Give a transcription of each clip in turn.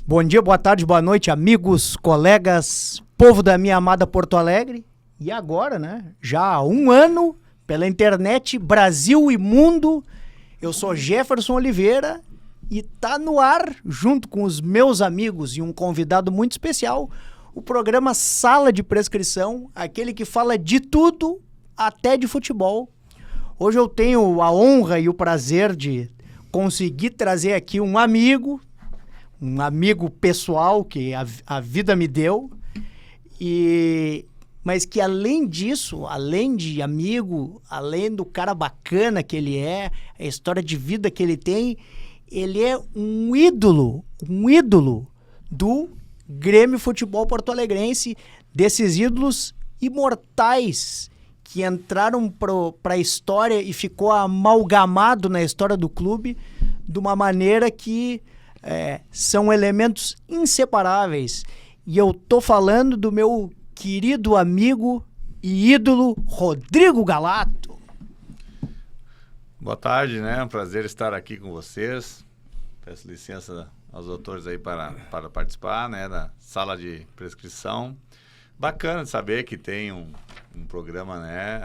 Bom dia, boa tarde, boa noite, amigos, colegas, povo da minha amada Porto Alegre. E agora, né, já há um ano, pela internet, Brasil e mundo, eu sou Jefferson Oliveira e tá no ar, junto com os meus amigos e um convidado muito especial, o programa Sala de Prescrição, aquele que fala de tudo, até de futebol. Hoje eu tenho a honra e o prazer de conseguir trazer aqui um amigo pessoal que a vida me deu, mas que além disso, além de amigo, além do cara bacana que ele é, a história de vida que ele tem, ele é um ídolo do Grêmio Futebol Porto-Alegrense, desses ídolos imortais que entraram para a história e ficou amalgamado na história do clube de uma maneira que são elementos inseparáveis. E eu tô falando do meu querido amigo e ídolo Rodrigo Galato. Boa tarde, né? É um prazer estar aqui com vocês. Peço licença aos doutores aí para participar, né, da sala de prescrição. Bacana de saber que tem um programa, né,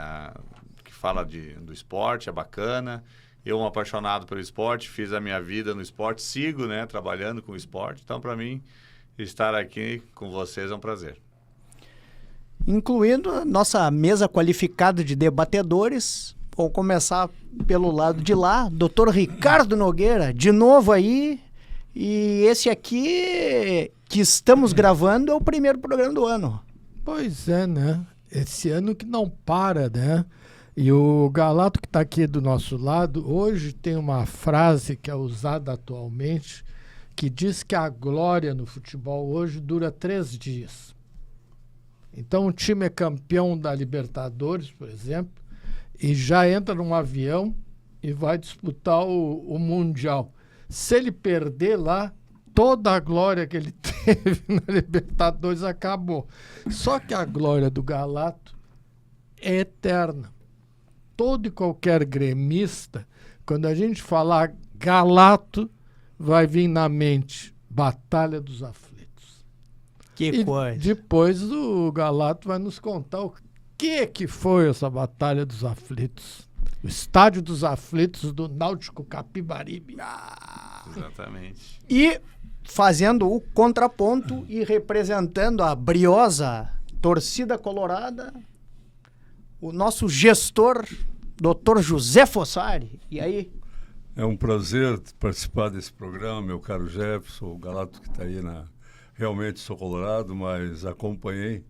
que fala do esporte, é bacana. Eu, um apaixonado pelo esporte, fiz a minha vida no esporte, sigo, né, trabalhando com o esporte. Então, para mim, estar aqui com vocês é um prazer. Incluindo a nossa mesa qualificada de debatedores. Vou começar pelo lado de lá, Dr. Ricardo Nogueira, de novo aí. E esse aqui que estamos gravando é o primeiro programa do ano. Pois é, né? Esse ano que não para, né? E o Galato que está aqui do nosso lado, hoje tem uma frase que é usada atualmente, que diz que a glória no futebol hoje dura 3 dias. Então o time é campeão da Libertadores, por exemplo, e já entra num avião e vai disputar o Mundial. Se ele perder lá, toda a glória que ele teve na Libertadores acabou. Só que a glória do Galato é eterna. Todo e qualquer gremista, quando a gente falar Galato, vai vir na mente Batalha dos Aflitos. Que coisa. Depois o Galato vai nos contar o que foi essa Batalha dos Aflitos. O Estádio dos Aflitos do Náutico Capibaribe. Exatamente. E fazendo o contraponto e representando a briosa torcida colorada, o nosso gestor, Dr. José Fossari. E aí? É um prazer participar desse programa, meu caro Jefferson, o Galato que está aí Realmente sou colorado, mas acompanhei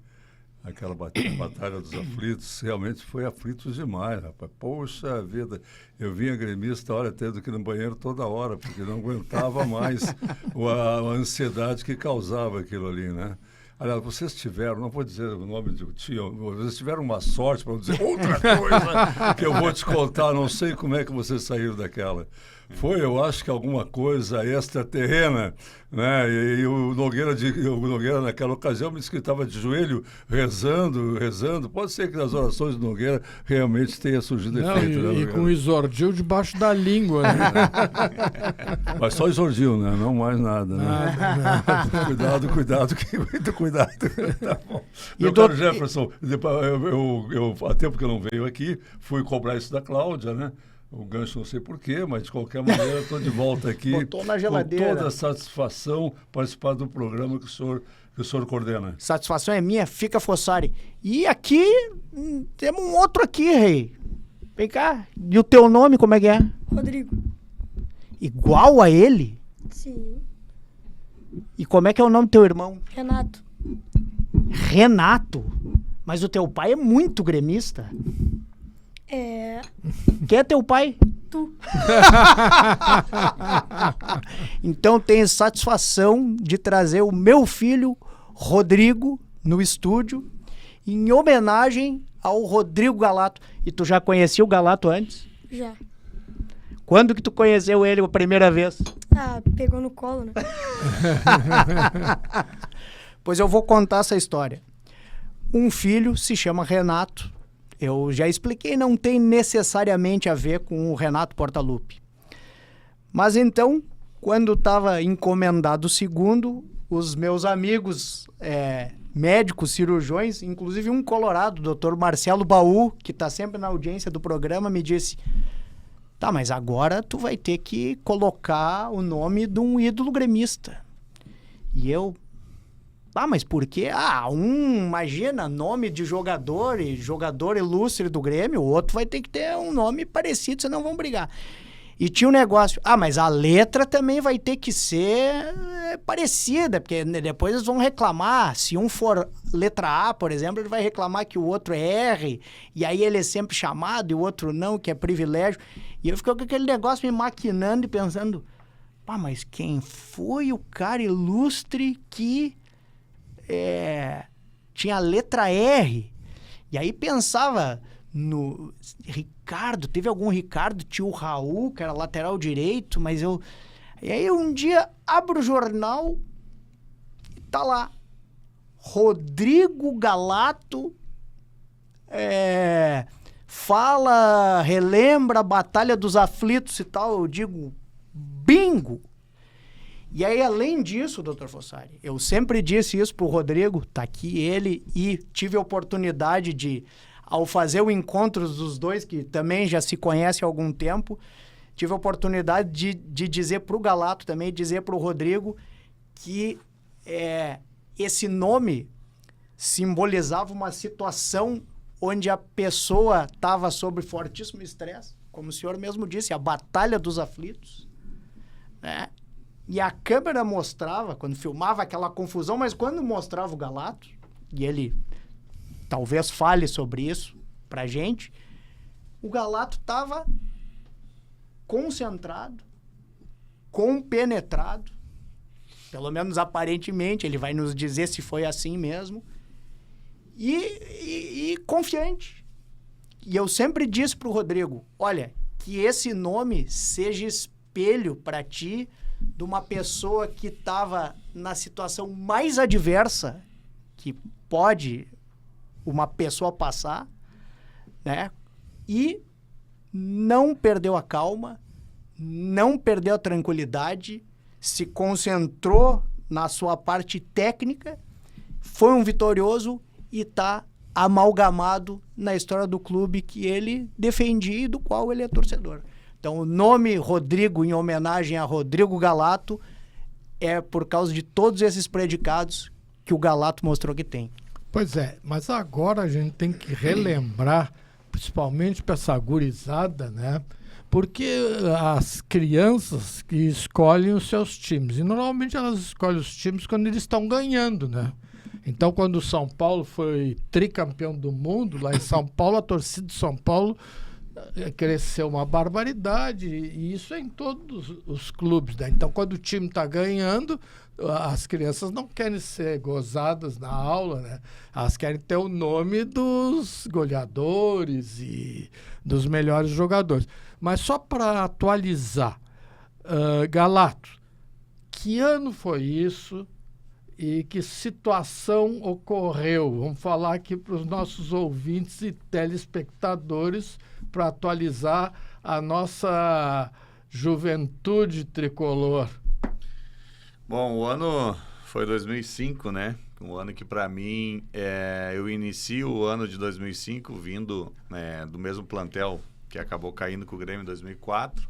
aquela Batalha dos Aflitos. Realmente foi aflitos demais, rapaz. Poxa vida, eu vinha gremista, olha, tendo que ir no banheiro toda hora, porque não aguentava mais a ansiedade que causava aquilo ali, né? Aliás, vocês tiveram, não vou dizer o nome do tio, vocês tiveram uma sorte para não dizer outra coisa que eu vou te contar, não sei como é que vocês saíram daquela. Foi, eu acho que alguma coisa extraterrena, né? E o Nogueira naquela ocasião me disse que estava de joelho rezando. Pode ser que nas orações do Nogueira realmente tenha surgido efeito. E com o isordil debaixo da língua, né? Mas só isordil, né? Não mais nada, né? Nada. Cuidado, muito cuidado. Tá bom. Meu caro Jefferson, eu, há tempo que eu não venho aqui, fui cobrar isso da Cláudia, né? O gancho não sei porquê, mas de qualquer maneira estou de volta aqui. Botou na geladeira. Com toda a satisfação participar do programa que o senhor coordena. Satisfação é minha, fica Fossari. E aqui, temos um outro aqui, rei. Vem cá. E o teu nome, como é que é? Rodrigo. Igual a ele? Sim. E como é que é o nome do teu irmão? Renato. Renato? Mas o teu pai é muito gremista. É. Quem é teu pai? Tu. Então tenho satisfação de trazer o meu filho, Rodrigo, no estúdio, em homenagem ao Rodrigo Galato. E tu já conhecia o Galato antes? Já. Quando que tu conheceu ele a primeira vez? Ah, pegou no colo, né? Pois eu vou contar essa história. Um filho se chama Renato. eu já expliquei, não tem necessariamente a ver com o Renato Portaluppi. Mas então, quando estava encomendado o segundo, os meus amigos médicos, cirurgiões, inclusive um colorado, o doutor Marcelo Baú, que está sempre na audiência do programa, me disse: tá, mas agora tu vai ter que colocar o nome de um ídolo gremista. E eu... mas por quê? Imagina, nome de jogador e jogador ilustre do Grêmio, o outro vai ter que ter um nome parecido, senão vão brigar. E tinha um negócio, mas a letra também vai ter que ser parecida, porque depois eles vão reclamar. Se um for letra A, por exemplo, ele vai reclamar que o outro é R, e aí ele é sempre chamado e o outro não, que é privilégio. E eu fiquei com aquele negócio me maquinando e pensando, mas quem foi o cara ilustre que tinha a letra R? E aí pensava no Ricardo, teve algum Ricardo, tinha o Raul, que era lateral direito, mas eu... E aí um dia abro o jornal e tá lá, Rodrigo Galato relembra a Batalha dos Aflitos e tal. Eu digo, bingo! E aí, além disso, doutor Fossari, eu sempre disse isso pro Rodrigo, tá aqui ele, e tive a oportunidade de, ao fazer o encontro dos dois, que também já se conhecem há algum tempo, tive a oportunidade de dizer pro Galato também, dizer pro Rodrigo que esse nome simbolizava uma situação onde a pessoa estava sob fortíssimo estresse, como o senhor mesmo disse, a Batalha dos Aflitos, né? E a câmera mostrava, quando filmava aquela confusão, mas quando mostrava o Galato, e ele talvez fale sobre isso pra gente, o Galato estava concentrado, compenetrado, pelo menos aparentemente, ele vai nos dizer se foi assim mesmo, e confiante. E eu sempre disse pro Rodrigo, olha, que esse nome seja espelho para ti de uma pessoa que estava na situação mais adversa que pode uma pessoa passar, né? E não perdeu a calma, não perdeu a tranquilidade, se concentrou na sua parte técnica, foi um vitorioso e está amalgamado na história do clube que ele defendia e do qual ele é torcedor. Então, o nome Rodrigo, em homenagem a Rodrigo Galato, é por causa de todos esses predicados que o Galato mostrou que tem. Pois é, mas agora a gente tem que relembrar, principalmente para essa gurizada, né? Porque as crianças que escolhem os seus times, e normalmente elas escolhem os times quando eles estão ganhando, né? Então, quando o São Paulo foi tricampeão do mundo, lá em São Paulo, a torcida de São Paulo cresceu uma barbaridade, e isso é em todos os clubes, né? Então, quando o time está ganhando, as crianças não querem ser gozadas na aula, né? Elas querem ter o nome dos goleadores e dos melhores jogadores. Mas só para atualizar, Galato, que ano foi isso e que situação ocorreu? Vamos falar aqui para os nossos ouvintes e telespectadores, para atualizar a nossa juventude tricolor. Bom, o ano foi 2005, né? Um ano que, para mim, eu inicio o ano de 2005 vindo do mesmo plantel que acabou caindo com o Grêmio em 2004.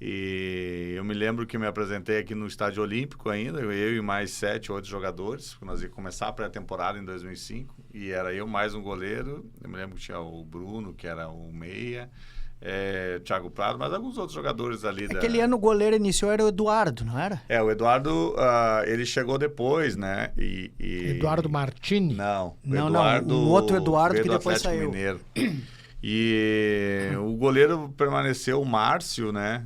E eu me lembro que me apresentei aqui no Estádio Olímpico ainda, eu e mais 7 outros jogadores, porque nós ia começar a pré-temporada em 2005, e era eu mais um goleiro. Eu me lembro que tinha o Bruno, que era o meia, Thiago Prado, mas alguns outros jogadores ali. Aquele ano o goleiro iniciou era o Eduardo, não era? O Eduardo, ele chegou depois, né? Eduardo Martini? Não, o outro Eduardo que depois saiu. Mineiro. E o goleiro permaneceu, o Márcio, né?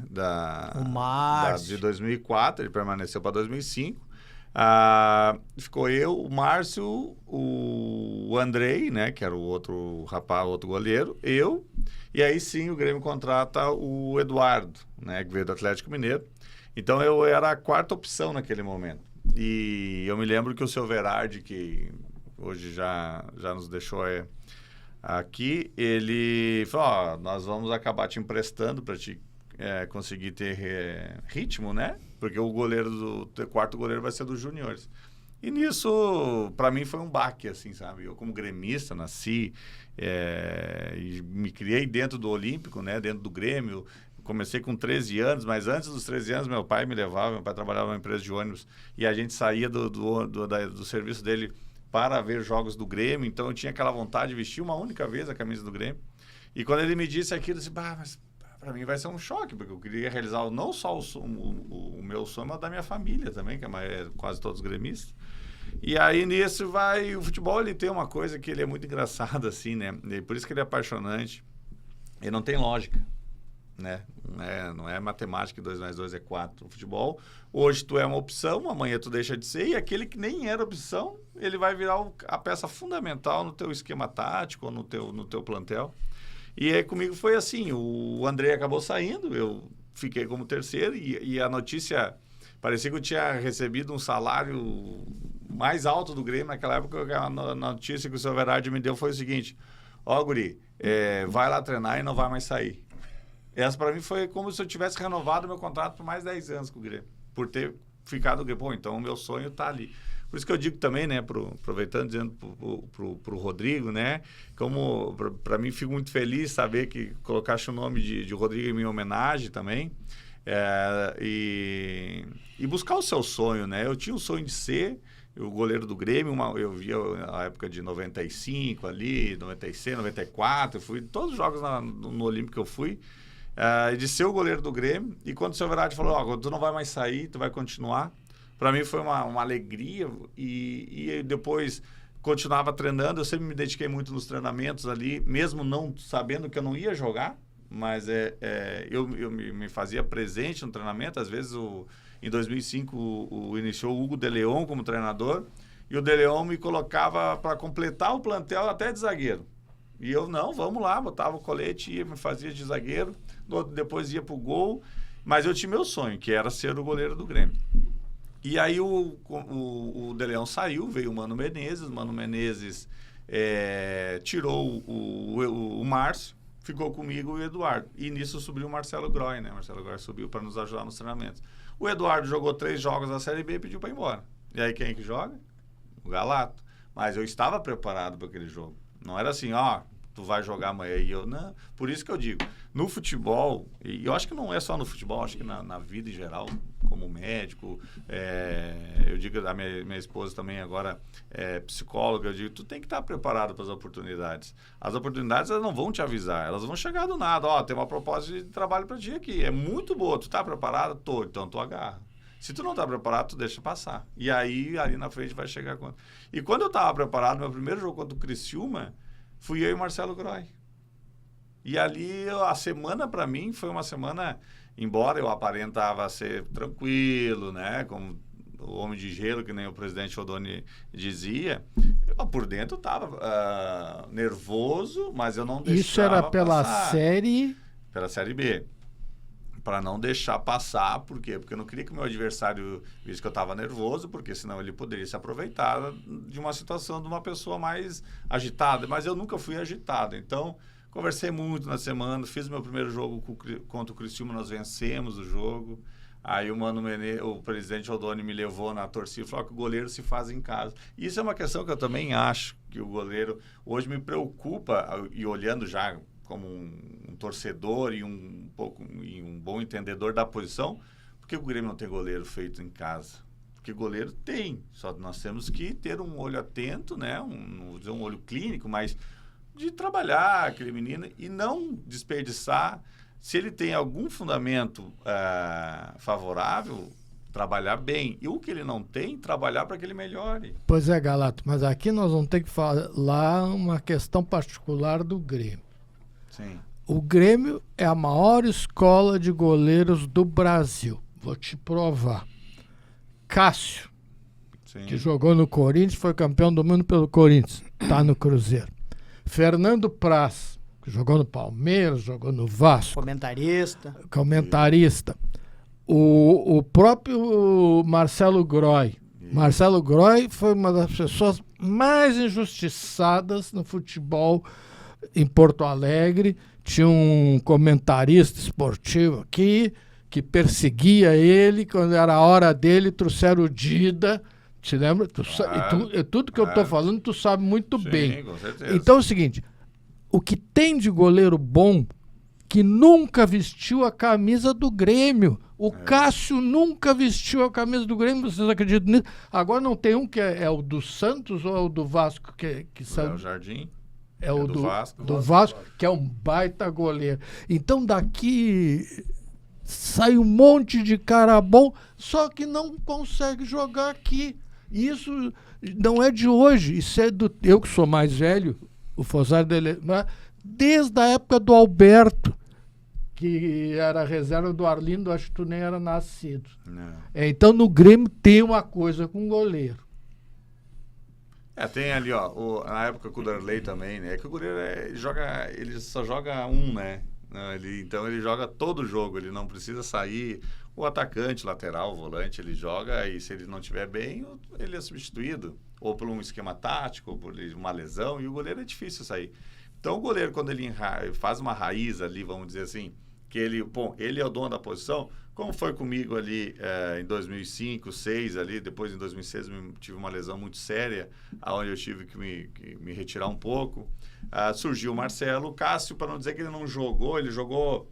De 2004, ele permaneceu para 2005. Ficou eu, o Márcio, o Andrei, né? Que era o outro rapaz, o outro goleiro, eu. E aí sim o Grêmio contrata o Eduardo, né? Que veio do Atlético Mineiro. Então eu era a quarta opção naquele momento. E eu me lembro que o seu Verardi, que hoje já nos deixou Aqui ele falou, ó, nós vamos acabar te emprestando para te conseguir ter ritmo, né? Porque o quarto goleiro vai ser dos juniores. E nisso, para mim, foi um baque, assim, sabe? Eu, como gremista, nasci e me criei dentro do Olímpico, né? Dentro do Grêmio. Comecei com 13 anos, mas antes dos 13 anos, meu pai me levava, meu pai trabalhava numa empresa de ônibus, e a gente saía do serviço dele para ver jogos do Grêmio, então eu tinha aquela vontade de vestir uma única vez a camisa do Grêmio. E quando ele me disse aquilo, eu disse, mas para mim vai ser um choque, porque eu queria realizar não só o meu sonho, mas da minha família também, que é quase todos gremistas. E aí nisso o futebol, ele tem uma coisa que ele é muito engraçado, assim, né? E por isso que ele é apaixonante. Ele não tem lógica, né? Não é matemática, 2 mais 2 é 4. O futebol, hoje tu é uma opção, amanhã tu deixa de ser, e aquele que nem era opção, ele vai virar a peça fundamental no teu esquema tático, ou no teu plantel. E aí comigo foi assim, o André acabou saindo, eu fiquei como terceiro, e a notícia, parecia que eu tinha recebido um salário mais alto do Grêmio naquela época. A notícia que o seu Verardi me deu foi o seguinte, guri, vai lá treinar e não vai mais sair. Essa para mim foi como se eu tivesse renovado meu contrato por mais 10 anos com o Grêmio, por ter ficado no Grêmio. Pô, então o meu sonho tá ali. Por isso que eu digo também, né, aproveitando, dizendo pro Rodrigo, né, como para mim fico muito feliz saber que colocaste o nome de Rodrigo em minha homenagem também, e buscar o seu sonho, né. Eu tinha o sonho de ser o goleiro do Grêmio, eu via a época de 95 ali, 96, 94, eu fui em todos os jogos no Olímpico que eu fui, de ser o goleiro do Grêmio. E quando o seu Verardi falou, tu não vai mais sair, tu vai continuar, para mim foi uma alegria, e depois continuava treinando. Eu sempre me dediquei muito nos treinamentos ali, mesmo não sabendo que eu não ia jogar, mas eu me fazia presente no treinamento. Às vezes, em 2005, iniciou o Hugo de Leon como treinador, e o de Leon me colocava para completar o plantel até de zagueiro. E eu, não, vamos lá, botava o colete, ia, me fazia de zagueiro, depois ia pro gol, mas eu tinha meu sonho, que era ser o goleiro do Grêmio. E aí o de Leon saiu, veio o Mano Menezes tirou o Márcio, ficou comigo o Eduardo. E nisso subiu o Marcelo Groy, né? Marcelo Groy subiu para nos ajudar nos treinamentos. O Eduardo jogou 3 jogos na Série B e pediu para ir embora. E aí quem é que joga? O Galato. Mas eu estava preparado para aquele jogo. Não era assim, tu vai jogar amanhã, e eu não. Por isso que eu digo, no futebol, e eu acho que não é só no futebol, acho que na vida em geral, como médico, eu digo, a minha esposa também agora é psicóloga, eu digo, tu tem que estar preparado para as oportunidades. As oportunidades, elas não vão te avisar, elas vão chegar do nada. Tem uma proposta de trabalho para ti aqui, é muito boa, tu está preparado? Tô, então tu agarra. Se tu não está preparado, tu deixa passar. E aí, ali na frente vai chegar quando. E quando eu estava preparado, meu primeiro jogo contra o Criciúma, fui eu e o Marcelo Groy. E ali, a semana para mim foi uma semana, embora eu aparentava ser tranquilo, né, como o homem de gelo, que nem o presidente Odoni dizia, eu por dentro estava nervoso, mas eu não deixava. Isso era pela passar. Pela Série B. Para não deixar passar. Por quê? Porque eu não queria que o meu adversário visse que eu estava nervoso, porque senão ele poderia se aproveitar de uma situação de uma pessoa mais agitada. Mas eu nunca fui agitado. Então, conversei muito na semana, fiz meu primeiro jogo contra o Criciúma, nós vencemos o jogo. Aí o presidente Odoni me levou na torcida e falou que o goleiro se faz em casa. E isso é uma questão que eu também acho que o goleiro hoje me preocupa, e olhando já como um torcedor e um bom entendedor da posição, porque o Grêmio não tem goleiro feito em casa. Porque goleiro tem, só nós temos que ter um olho atento, né? Não vou dizer um olho clínico, mas de trabalhar aquele menino e não desperdiçar. Se ele tem algum fundamento favorável, trabalhar bem. E o que ele não tem, trabalhar para que ele melhore. Pois é, Galato, mas aqui nós vamos ter que falar uma questão particular do Grêmio. Sim. O Grêmio é a maior escola de goleiros do Brasil. Vou te provar. Cássio, Sim. que jogou no Corinthians, foi campeão do mundo pelo Corinthians, está no Cruzeiro. Fernando Praz, que jogou no Palmeiras, jogou no Vasco. Comentarista. O próprio Marcelo Groy. Marcelo Groy foi uma das pessoas mais injustiçadas no futebol em Porto Alegre, tinha um comentarista esportivo aqui que perseguia ele, quando era a hora dele, trouxeram o Dida, te lembra? Tudo que eu estou falando, tu sabe muito bem. Com certeza. Então é o seguinte, o que tem de goleiro bom, que nunca vestiu a camisa do Grêmio. O Cássio nunca vestiu a camisa do Grêmio, vocês acreditam nisso? Agora não tem um que é o do Santos ou é o do Vasco? Que É o Jardim. é o do Vasco. do Vasco, que é um baita goleiro. Então daqui sai um monte de cara bom, só que não consegue jogar aqui. Isso não é de hoje, isso é do... Eu que sou mais velho, o Fosário dele, desde a época do Alberto, que era a reserva do Arlindo, acho que tu nem era nascido. Não. Então no Grêmio tem uma coisa com goleiro. Tem ali, ó, na época com o Darley também, né? É que o goleiro ele só joga né? Então ele joga todo o jogo, ele não precisa sair. O atacante, lateral, o volante, ele joga e se ele não estiver bem, ele é substituído. Ou por um esquema tático, ou por uma lesão, e o goleiro é difícil sair. Então o goleiro, quando ele faz uma raiz ali, vamos dizer assim, que ele é o dono da posição, como foi comigo ali em 2005, 2006 ali, depois em 2006 tive uma lesão muito séria, onde eu tive que me retirar um pouco. Surgiu o Marcelo, o Cássio, para não dizer que ele não jogou, ele jogou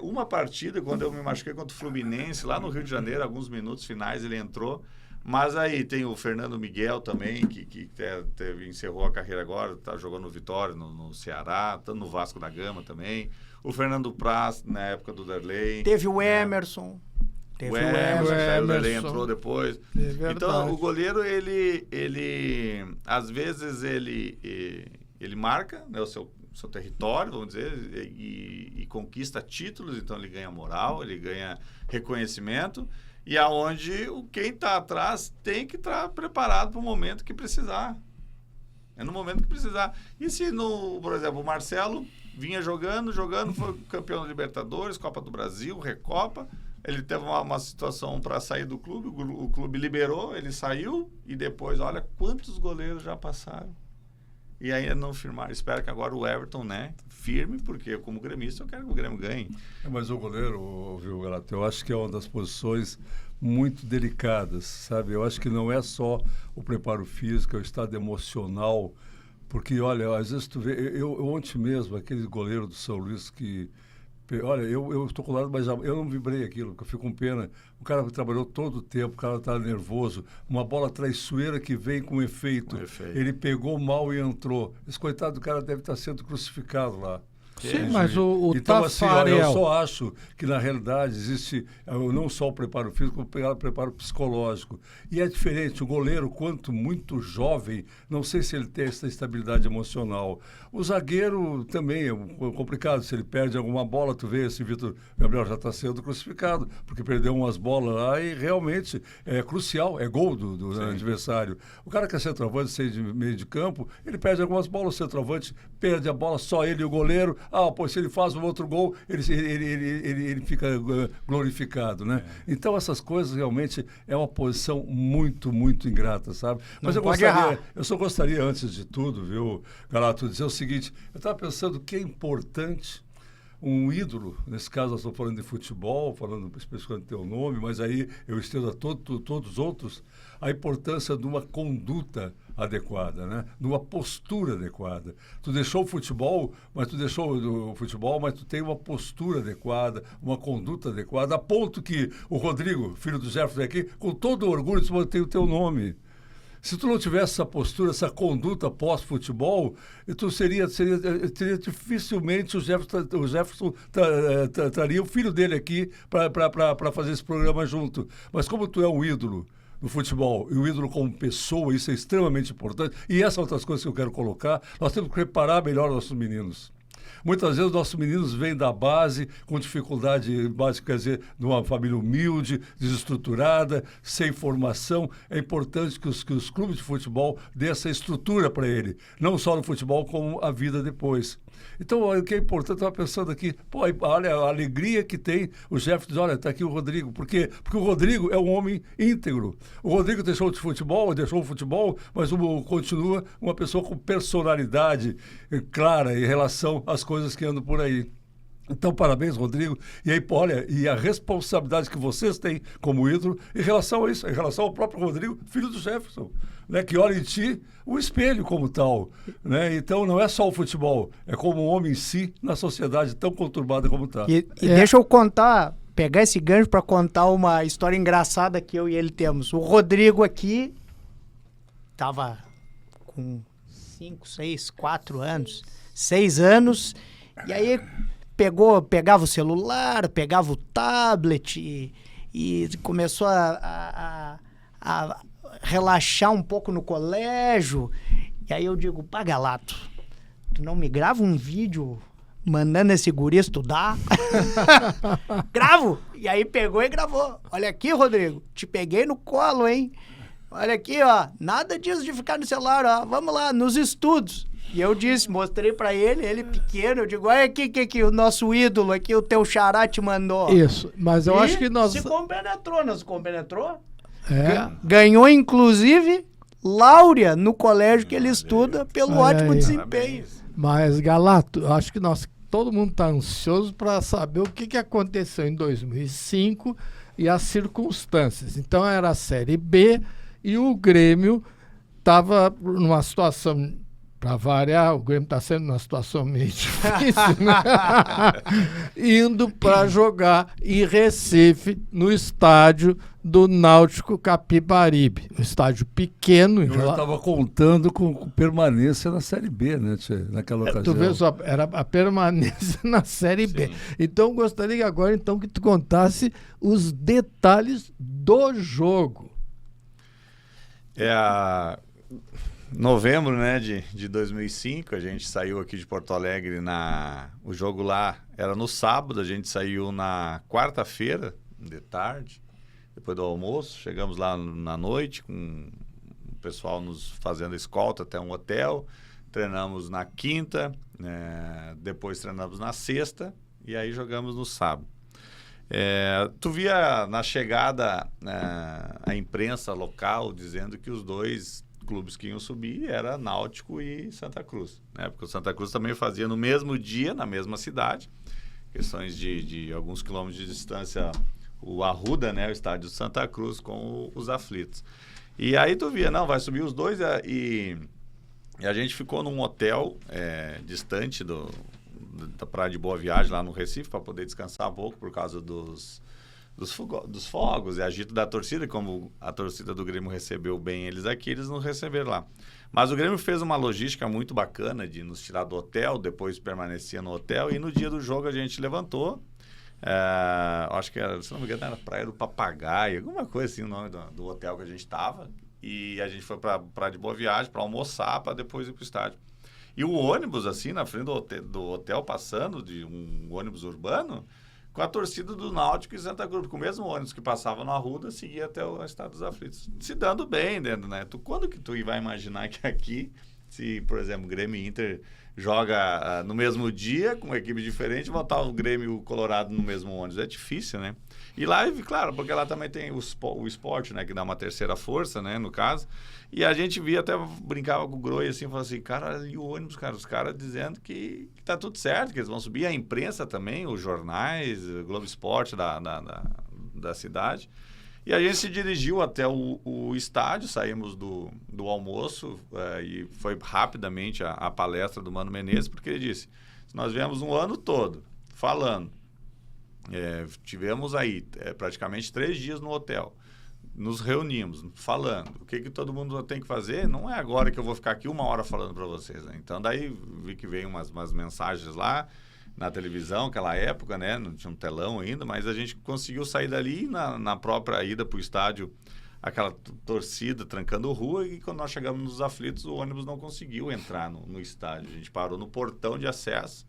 uma partida, quando eu me machuquei contra o Fluminense, lá no Rio de Janeiro, alguns minutos finais ele entrou. Mas aí tem o Fernando Miguel também, que encerrou a carreira agora, jogou no Vitória, no Ceará, tá no Vasco da Gama também. O Fernando Praz, na época do Darley. Teve o Emerson. O Darley entrou depois. Então, o goleiro, ele às vezes, ele marca, né, o seu território, vamos dizer, e conquista títulos, então ele ganha moral, ele ganha reconhecimento. E aonde quem está atrás tem que estar preparado para o momento que precisar. É no momento que precisar. E se, por exemplo, o Marcelo vinha jogando, foi campeão da Libertadores, Copa do Brasil, Recopa. Ele teve uma situação para sair do clube, o clube liberou, ele saiu e depois, olha quantos goleiros já passaram. E ainda não firmaram. Espero que agora o Everton, né, firme, porque como gremista eu quero que o Grêmio ganhe. Mas o goleiro, viu, Galato, eu acho que é uma das posições muito delicadas, sabe? Eu acho que não é só o preparo físico, é o estado emocional, porque, olha, às vezes tu vê, eu ontem mesmo, aquele goleiro do São Luís que... Olha, eu estou colado, mas eu não vibrei aquilo, porque eu fico com pena. O cara trabalhou todo o tempo, o cara está nervoso. Uma bola traiçoeira que vem com efeito. Ele pegou mal e entrou. Esse coitado do cara deve estar sendo crucificado lá. Sim, mas o então, Tafarel... assim, eu só acho que, na realidade, existe não só o preparo físico, como o preparo psicológico. E é diferente. O goleiro, quanto muito jovem, não sei se ele tem essa estabilidade emocional. O zagueiro também é complicado. Se ele perde alguma bola, tu vê, esse Vitor Gabriel já está sendo crucificado, porque perdeu umas bolas lá e realmente é crucial, é gol do adversário. O cara que é centroavante, sei de meio de campo, ele perde algumas bolas, o centroavante perde a bola, só ele e o goleiro. Se ele faz um outro gol, ele fica glorificado, né? Então, essas coisas realmente é uma posição muito, muito ingrata, sabe? Mas eu só gostaria, antes de tudo, viu, Galato, dizer o seguinte, eu estava pensando que é importante um ídolo, nesse caso nós estamos falando de futebol, falando especificamente do teu nome, mas aí eu estendo a todos os outros, a importância de uma conduta adequada, né? De uma postura adequada. Tu deixou o futebol, mas tu tem uma postura adequada, uma conduta adequada, a ponto que o Rodrigo, filho do Jefferson aqui, com todo orgulho, tem o teu nome. Se tu não tivesse essa postura, essa conduta pós-futebol, tu seria dificilmente o Jefferson traria o filho dele aqui para fazer esse programa junto. Mas como tu é um ídolo no futebol, e o ídolo como pessoa, isso é extremamente importante, e essas outras coisas que eu quero colocar, nós temos que preparar melhor nossos meninos. Muitas vezes nossos meninos vêm da base, com dificuldade básica, quer dizer, de uma família humilde, desestruturada, sem formação. É importante que os clubes de futebol dêem essa estrutura para ele, não só no futebol, como a vida depois. Então, o que é importante, eu estava pensando aqui, pô, olha a alegria que tem o Jefferson, diz, olha, está aqui o Rodrigo. Por quê? Porque o Rodrigo é um homem íntegro. O Rodrigo deixou o futebol, mas continua uma pessoa com personalidade clara em relação às coisas que andam por aí. Então, parabéns, Rodrigo. E aí, olha, e a responsabilidade que vocês têm como ídolo em relação a isso, em relação ao próprio Rodrigo, filho do Jefferson, né, que olha em ti o espelho como tal. Né? Então, não é só o futebol, é como um homem em si na sociedade tão conturbada como está. E deixa eu pegar esse gancho para contar uma história engraçada que eu e ele temos. O Rodrigo aqui estava com 6 anos, e aí pegava o celular, pegava o tablet e começou a relaxar um pouco no colégio. E aí eu digo, pá, Galato, tu não me grava um vídeo mandando esse guri estudar? Gravo! E aí pegou e gravou. Olha aqui, Rodrigo, te peguei no colo, hein? Olha aqui, ó, nada disso de ficar no celular, ó, vamos lá, nos estudos. E eu mostrei pra ele pequeno, eu digo, olha aqui que o nosso ídolo aqui, o teu xará te mandou. Isso, mas eu acho que nós... Se compenetrou, não se compenetrou? É. Ganhou, inclusive, Láurea no colégio que ele estuda pelo ótimo desempenho. Mas, Galato, eu acho que todo mundo está ansioso para saber o que aconteceu em 2005 e as circunstâncias. Então, era a Série B e o Grêmio estava numa situação... Para variar, o Grêmio está sendo numa situação meio difícil, né? Indo para jogar em Recife, no estádio do Náutico Capibaribe. Um estádio pequeno. Eu estava contando com permanência na Série B, né, tchê, naquela ocasião. Tu vê só, era a permanência na Série B. Sim. Então, gostaria agora que tu contasse os detalhes do jogo. Novembro, né, de 2005, a gente saiu aqui de Porto Alegre, o jogo lá era no sábado, a gente saiu na quarta-feira, de tarde, depois do almoço, chegamos lá na noite, com o pessoal nos fazendo escolta até um hotel, treinamos na quinta, depois treinamos na sexta, e aí jogamos no sábado. Tu via na chegada a imprensa local dizendo que os dois clubes que iam subir era Náutico e Santa Cruz, né? Porque o Santa Cruz também fazia no mesmo dia, na mesma cidade, questões de alguns quilômetros de distância, o Arruda, né? O estádio de Santa Cruz com os aflitos. E aí tu via, não, vai subir os dois e a gente ficou num hotel distante da Praia de Boa Viagem, lá no Recife, para poder descansar um pouco por causa dos fogos e agito da torcida. Como a torcida do Grêmio recebeu bem eles aqui, eles não receberam lá. Mas o Grêmio fez uma logística muito bacana de nos tirar do hotel, depois permanecia no hotel, e no dia do jogo a gente levantou. Acho que era, se não me engano, era Praia do Papagaio, alguma coisa assim, o nome do hotel que a gente estava. E a gente foi para Praia de Boa Viagem para almoçar, para depois ir para o estádio. E o ônibus, assim, na frente do hotel, passando, de um ônibus urbano, com a torcida do Náutico e Santa Cruz, com o mesmo ônibus que passava na Arruda, seguia até o Estádio dos Aflitos. Se dando bem dentro, né? Quando que tu vai imaginar que aqui, se, por exemplo, Grêmio e Inter joga no mesmo dia, com uma equipe diferente, botar o Grêmio e o Colorado no mesmo ônibus? É difícil, né? E lá, claro, porque lá também tem o esporte, né? Que dá uma terceira força, né? No caso. E a gente via, até brincava com o Groi, assim, falava assim, cara, ali o ônibus, cara, os caras dizendo que tá tudo certo, que eles vão subir. A imprensa também, os jornais, o Globo Esporte da cidade. E a gente se dirigiu até o estádio, saímos do almoço e foi rapidamente a palestra do Mano Menezes, porque ele disse, nós viemos um ano todo falando, tivemos aí praticamente 3 dias no hotel, nos reunimos, falando, o que todo mundo tem que fazer, não é agora que eu vou ficar aqui 1 hora falando para vocês, né? Então daí vi que veio umas mensagens lá, na televisão, aquela época, né? Não tinha um telão ainda, mas a gente conseguiu sair dali na própria ida para o estádio, aquela torcida trancando rua, e quando nós chegamos nos aflitos, o ônibus não conseguiu entrar no estádio. A gente parou no portão de acesso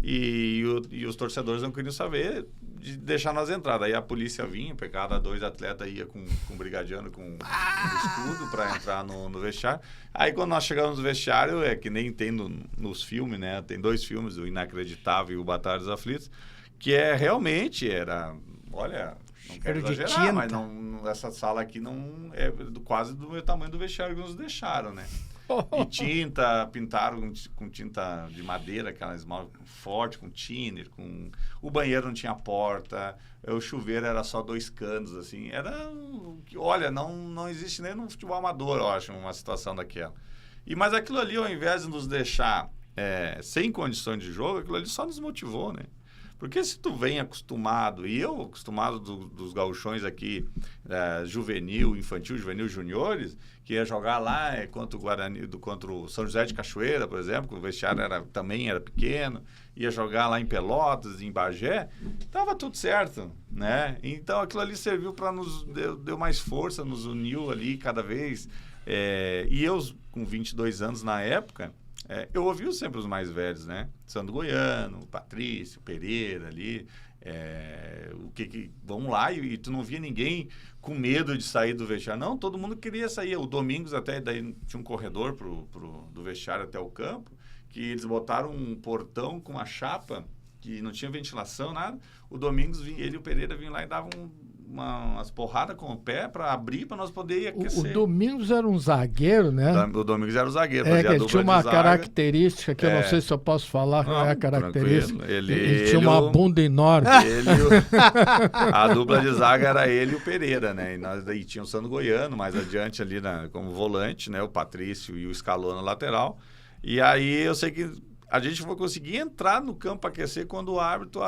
e os torcedores não queriam saber de deixar nós entrar. Daí a polícia vinha, pegava 2 atletas, ia com brigadiano, com escudo para entrar no vestiário. Aí quando nós chegamos no vestiário, é que nem tem nos filmes, né? Tem 2 filmes, o Inacreditável e o Batalha dos Aflitos, que realmente era, olha, não quero exagerar, mas essa sala aqui não é quase do meu tamanho do vestiário que nos deixaram, né? E tinta, pintaram com tinta de madeira, aquela esmalte forte, com thinner, o banheiro não tinha porta, o chuveiro era só 2 canos, assim, olha, não existe nem no futebol amador, eu acho, uma situação daquela. Mas aquilo ali, ao invés de nos deixar sem condições de jogo, aquilo ali só nos motivou, né? Porque se tu vem acostumado, e eu acostumado dos gauchões aqui, juvenil, infantil, juvenil, juniores, que ia jogar lá contra o Guarani, contra o São José de Cachoeira, por exemplo, que o vestiário também era pequeno, ia jogar lá em Pelotas, em Bagé, estava tudo certo, né? Então aquilo ali serviu para deu mais força, nos uniu ali cada vez. E eu, com 22 anos na época, eu ouvi sempre os mais velhos, né? Sandro Goiano, Patrício, Pereira ali, vamos lá, e tu não via ninguém com medo de sair do vestiário. Não, todo mundo queria sair. O Domingos até, daí tinha um corredor do vestiário até o campo, que eles botaram um portão com uma chapa, que não tinha ventilação, nada. O Domingos, ele e o Pereira vinham lá e davam umas porradas com o pé para abrir, para nós poder aquecer. O Domingos era um zagueiro, né? O Domingos era o zagueiro. Ele tinha uma característica que eu não sei se eu posso falar, qual é a característica. Ele tinha uma bunda enorme. A dupla de zaga era ele e o Pereira, né? E tinha o Sandro Goiano, mais adiante ali como volante, né? O Patrício e o Scalona lateral. E aí eu sei que a gente foi conseguir entrar no campo para aquecer quando o árbitro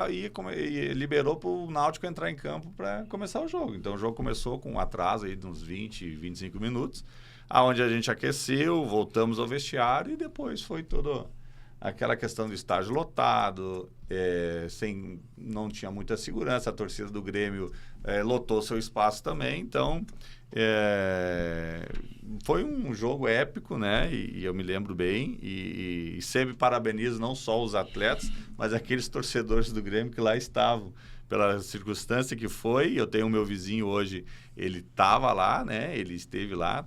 liberou para o Náutico entrar em campo para começar o jogo. Então o jogo começou com um atraso aí de uns 20, 25 minutos, aonde a gente aqueceu, voltamos ao vestiário e depois foi toda aquela questão do estádio lotado, não tinha muita segurança, a torcida do Grêmio lotou seu espaço também, então foi um jogo épico, né? E eu me lembro bem e sempre parabenizo não só os atletas, mas aqueles torcedores do Grêmio que lá estavam, pela circunstância que foi. Eu tenho o meu vizinho hoje, ele estava lá, né? Ele esteve lá.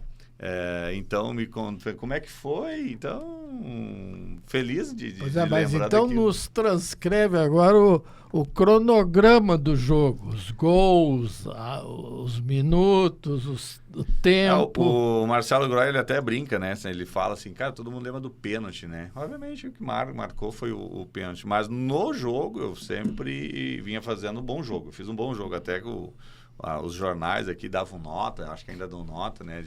Então me conta como é que foi. Então, feliz de lembrar mas então daquilo. Nos transcreve agora o cronograma do jogo, os gols, os minutos, o tempo. O Marcelo Groy, ele até brinca, né? Ele fala assim, cara, todo mundo lembra do pênalti, né? Obviamente o que marcou foi o pênalti, mas no jogo eu sempre vinha fazendo um bom jogo. Eu fiz um bom jogo, até que os jornais aqui davam nota, acho que ainda dão nota, né,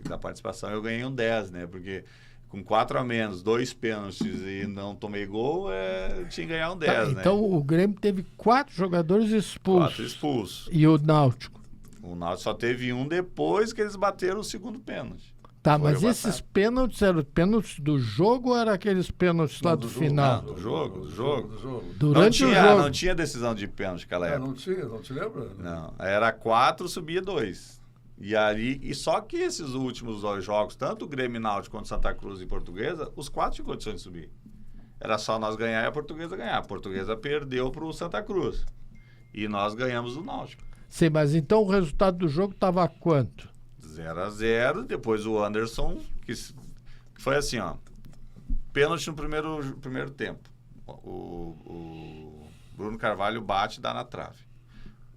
da participação. Eu ganhei um 10, né, porque com 4 a menos, 2 pênaltis e não tomei gol, eu tinha que ganhar um 10, né? Então o Grêmio teve 4 jogadores expulsos. 4 expulsos. E o Náutico? O Náutico só teve um depois que eles bateram o segundo pênalti. Tá, mas esses pênaltis eram pênaltis do jogo ou eram aqueles pênaltis lá do final? Não, do jogo. Durante o jogo. Não tinha decisão de pênalti naquela época. Não tinha, não te lembra? Não, era 4, subia 2. E só que esses últimos 2 jogos, tanto o Grêmio Náutico quanto Santa Cruz e Portuguesa, os 4 tinham condições de subir. Era só nós ganhar e a Portuguesa ganhar. A Portuguesa perdeu para o Santa Cruz. E nós ganhamos do Náutico. Sim, mas então o resultado do jogo estava quanto? 0-0, depois o Anderson, que foi assim, ó, pênalti no primeiro tempo. O Bruno Carvalho bate e dá na trave.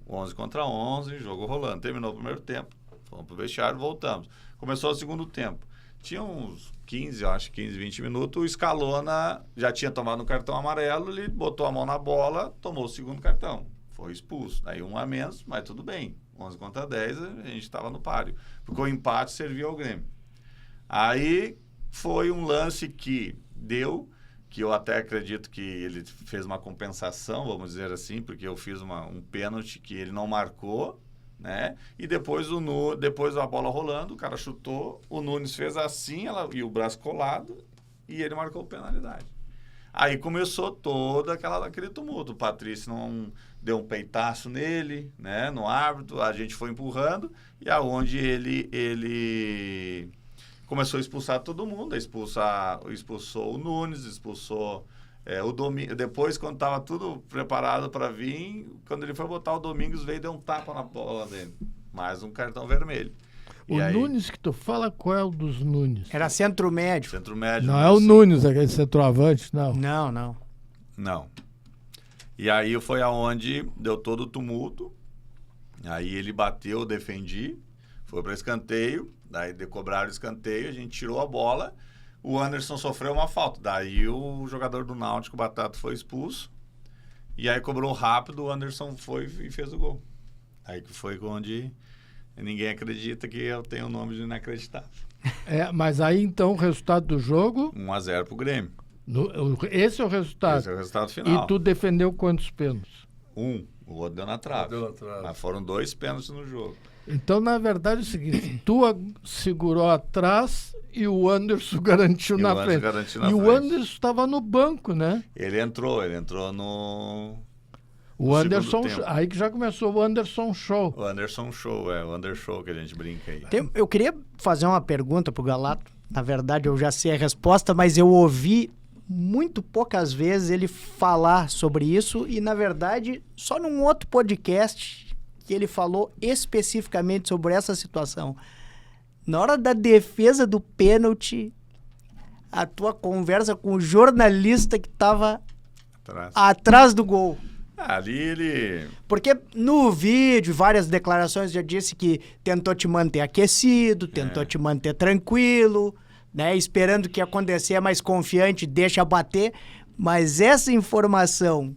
11 contra 11, jogo rolando. Terminou o primeiro tempo, fomos pro vestiário, voltamos. Começou o segundo tempo. Tinha uns 15, 20 minutos, o Scalona já tinha tomado um cartão amarelo, ele botou a mão na bola, tomou o segundo cartão. Foi expulso. Daí 1 a menos, mas tudo bem. 11 contra 10, a gente estava no páreo. Ficou empate, serviu ao Grêmio. Aí foi um lance que eu até acredito que ele fez uma compensação, vamos dizer assim, porque eu fiz um pênalti que ele não marcou, né? E depois a bola rolando, o cara chutou, o Nunes fez assim, e o braço colado, e ele marcou penalidade. Aí começou todo aquele tumulto. O Patrício não deu um peitaço nele, né, no árbitro, a gente foi empurrando, e aonde ele começou a expulsar todo mundo, expulsou o Nunes, expulsou O domingo, depois, quando estava tudo preparado para vir, quando ele foi botar o Domingos, veio e deu um tapa na bola dele. Mais um cartão vermelho. O Nunes que tu fala, qual é o dos Nunes? Era centro médio. Centro médio. Não é o Nunes, aquele centroavante, não. Não. E aí foi aonde deu todo o tumulto. Aí ele bateu, defendi, foi para escanteio, daí cobraram o escanteio, a gente tirou a bola, o Anderson sofreu uma falta. Daí o jogador do Náutico, o Batata, foi expulso. E aí cobrou rápido, o Anderson foi e fez o gol. Aí que foi onde ninguém acredita que eu tenho o nome de inacreditável. Mas aí então o resultado do jogo... 1-0 pro Grêmio. Esse é o resultado. Esse é o resultado final. E tu defendeu quantos pênaltis? O outro deu na trave. Mas foram 2 pênaltis no jogo. Então, na verdade, é o seguinte, tu segurou atrás e o Anderson garantiu na frente. E o Anderson estava no banco, né? Ele entrou no... O Anderson, aí que já começou o Anderson Show. O Anderson Show, o Under Show que a gente brinca aí. Eu queria fazer uma pergunta pro Galato. Na verdade, eu já sei a resposta, mas eu ouvi muito poucas vezes ele falar sobre isso e, na verdade, só num outro podcast que ele falou especificamente sobre essa situação. Na hora da defesa do pênalti, a tua conversa com o jornalista que estava atrás do gol. Ali ele... Porque no vídeo, várias declarações já disse que tentou te manter aquecido, tentou te manter tranquilo, né? Esperando que acontecer, mais confiante, deixa bater. Mas essa informação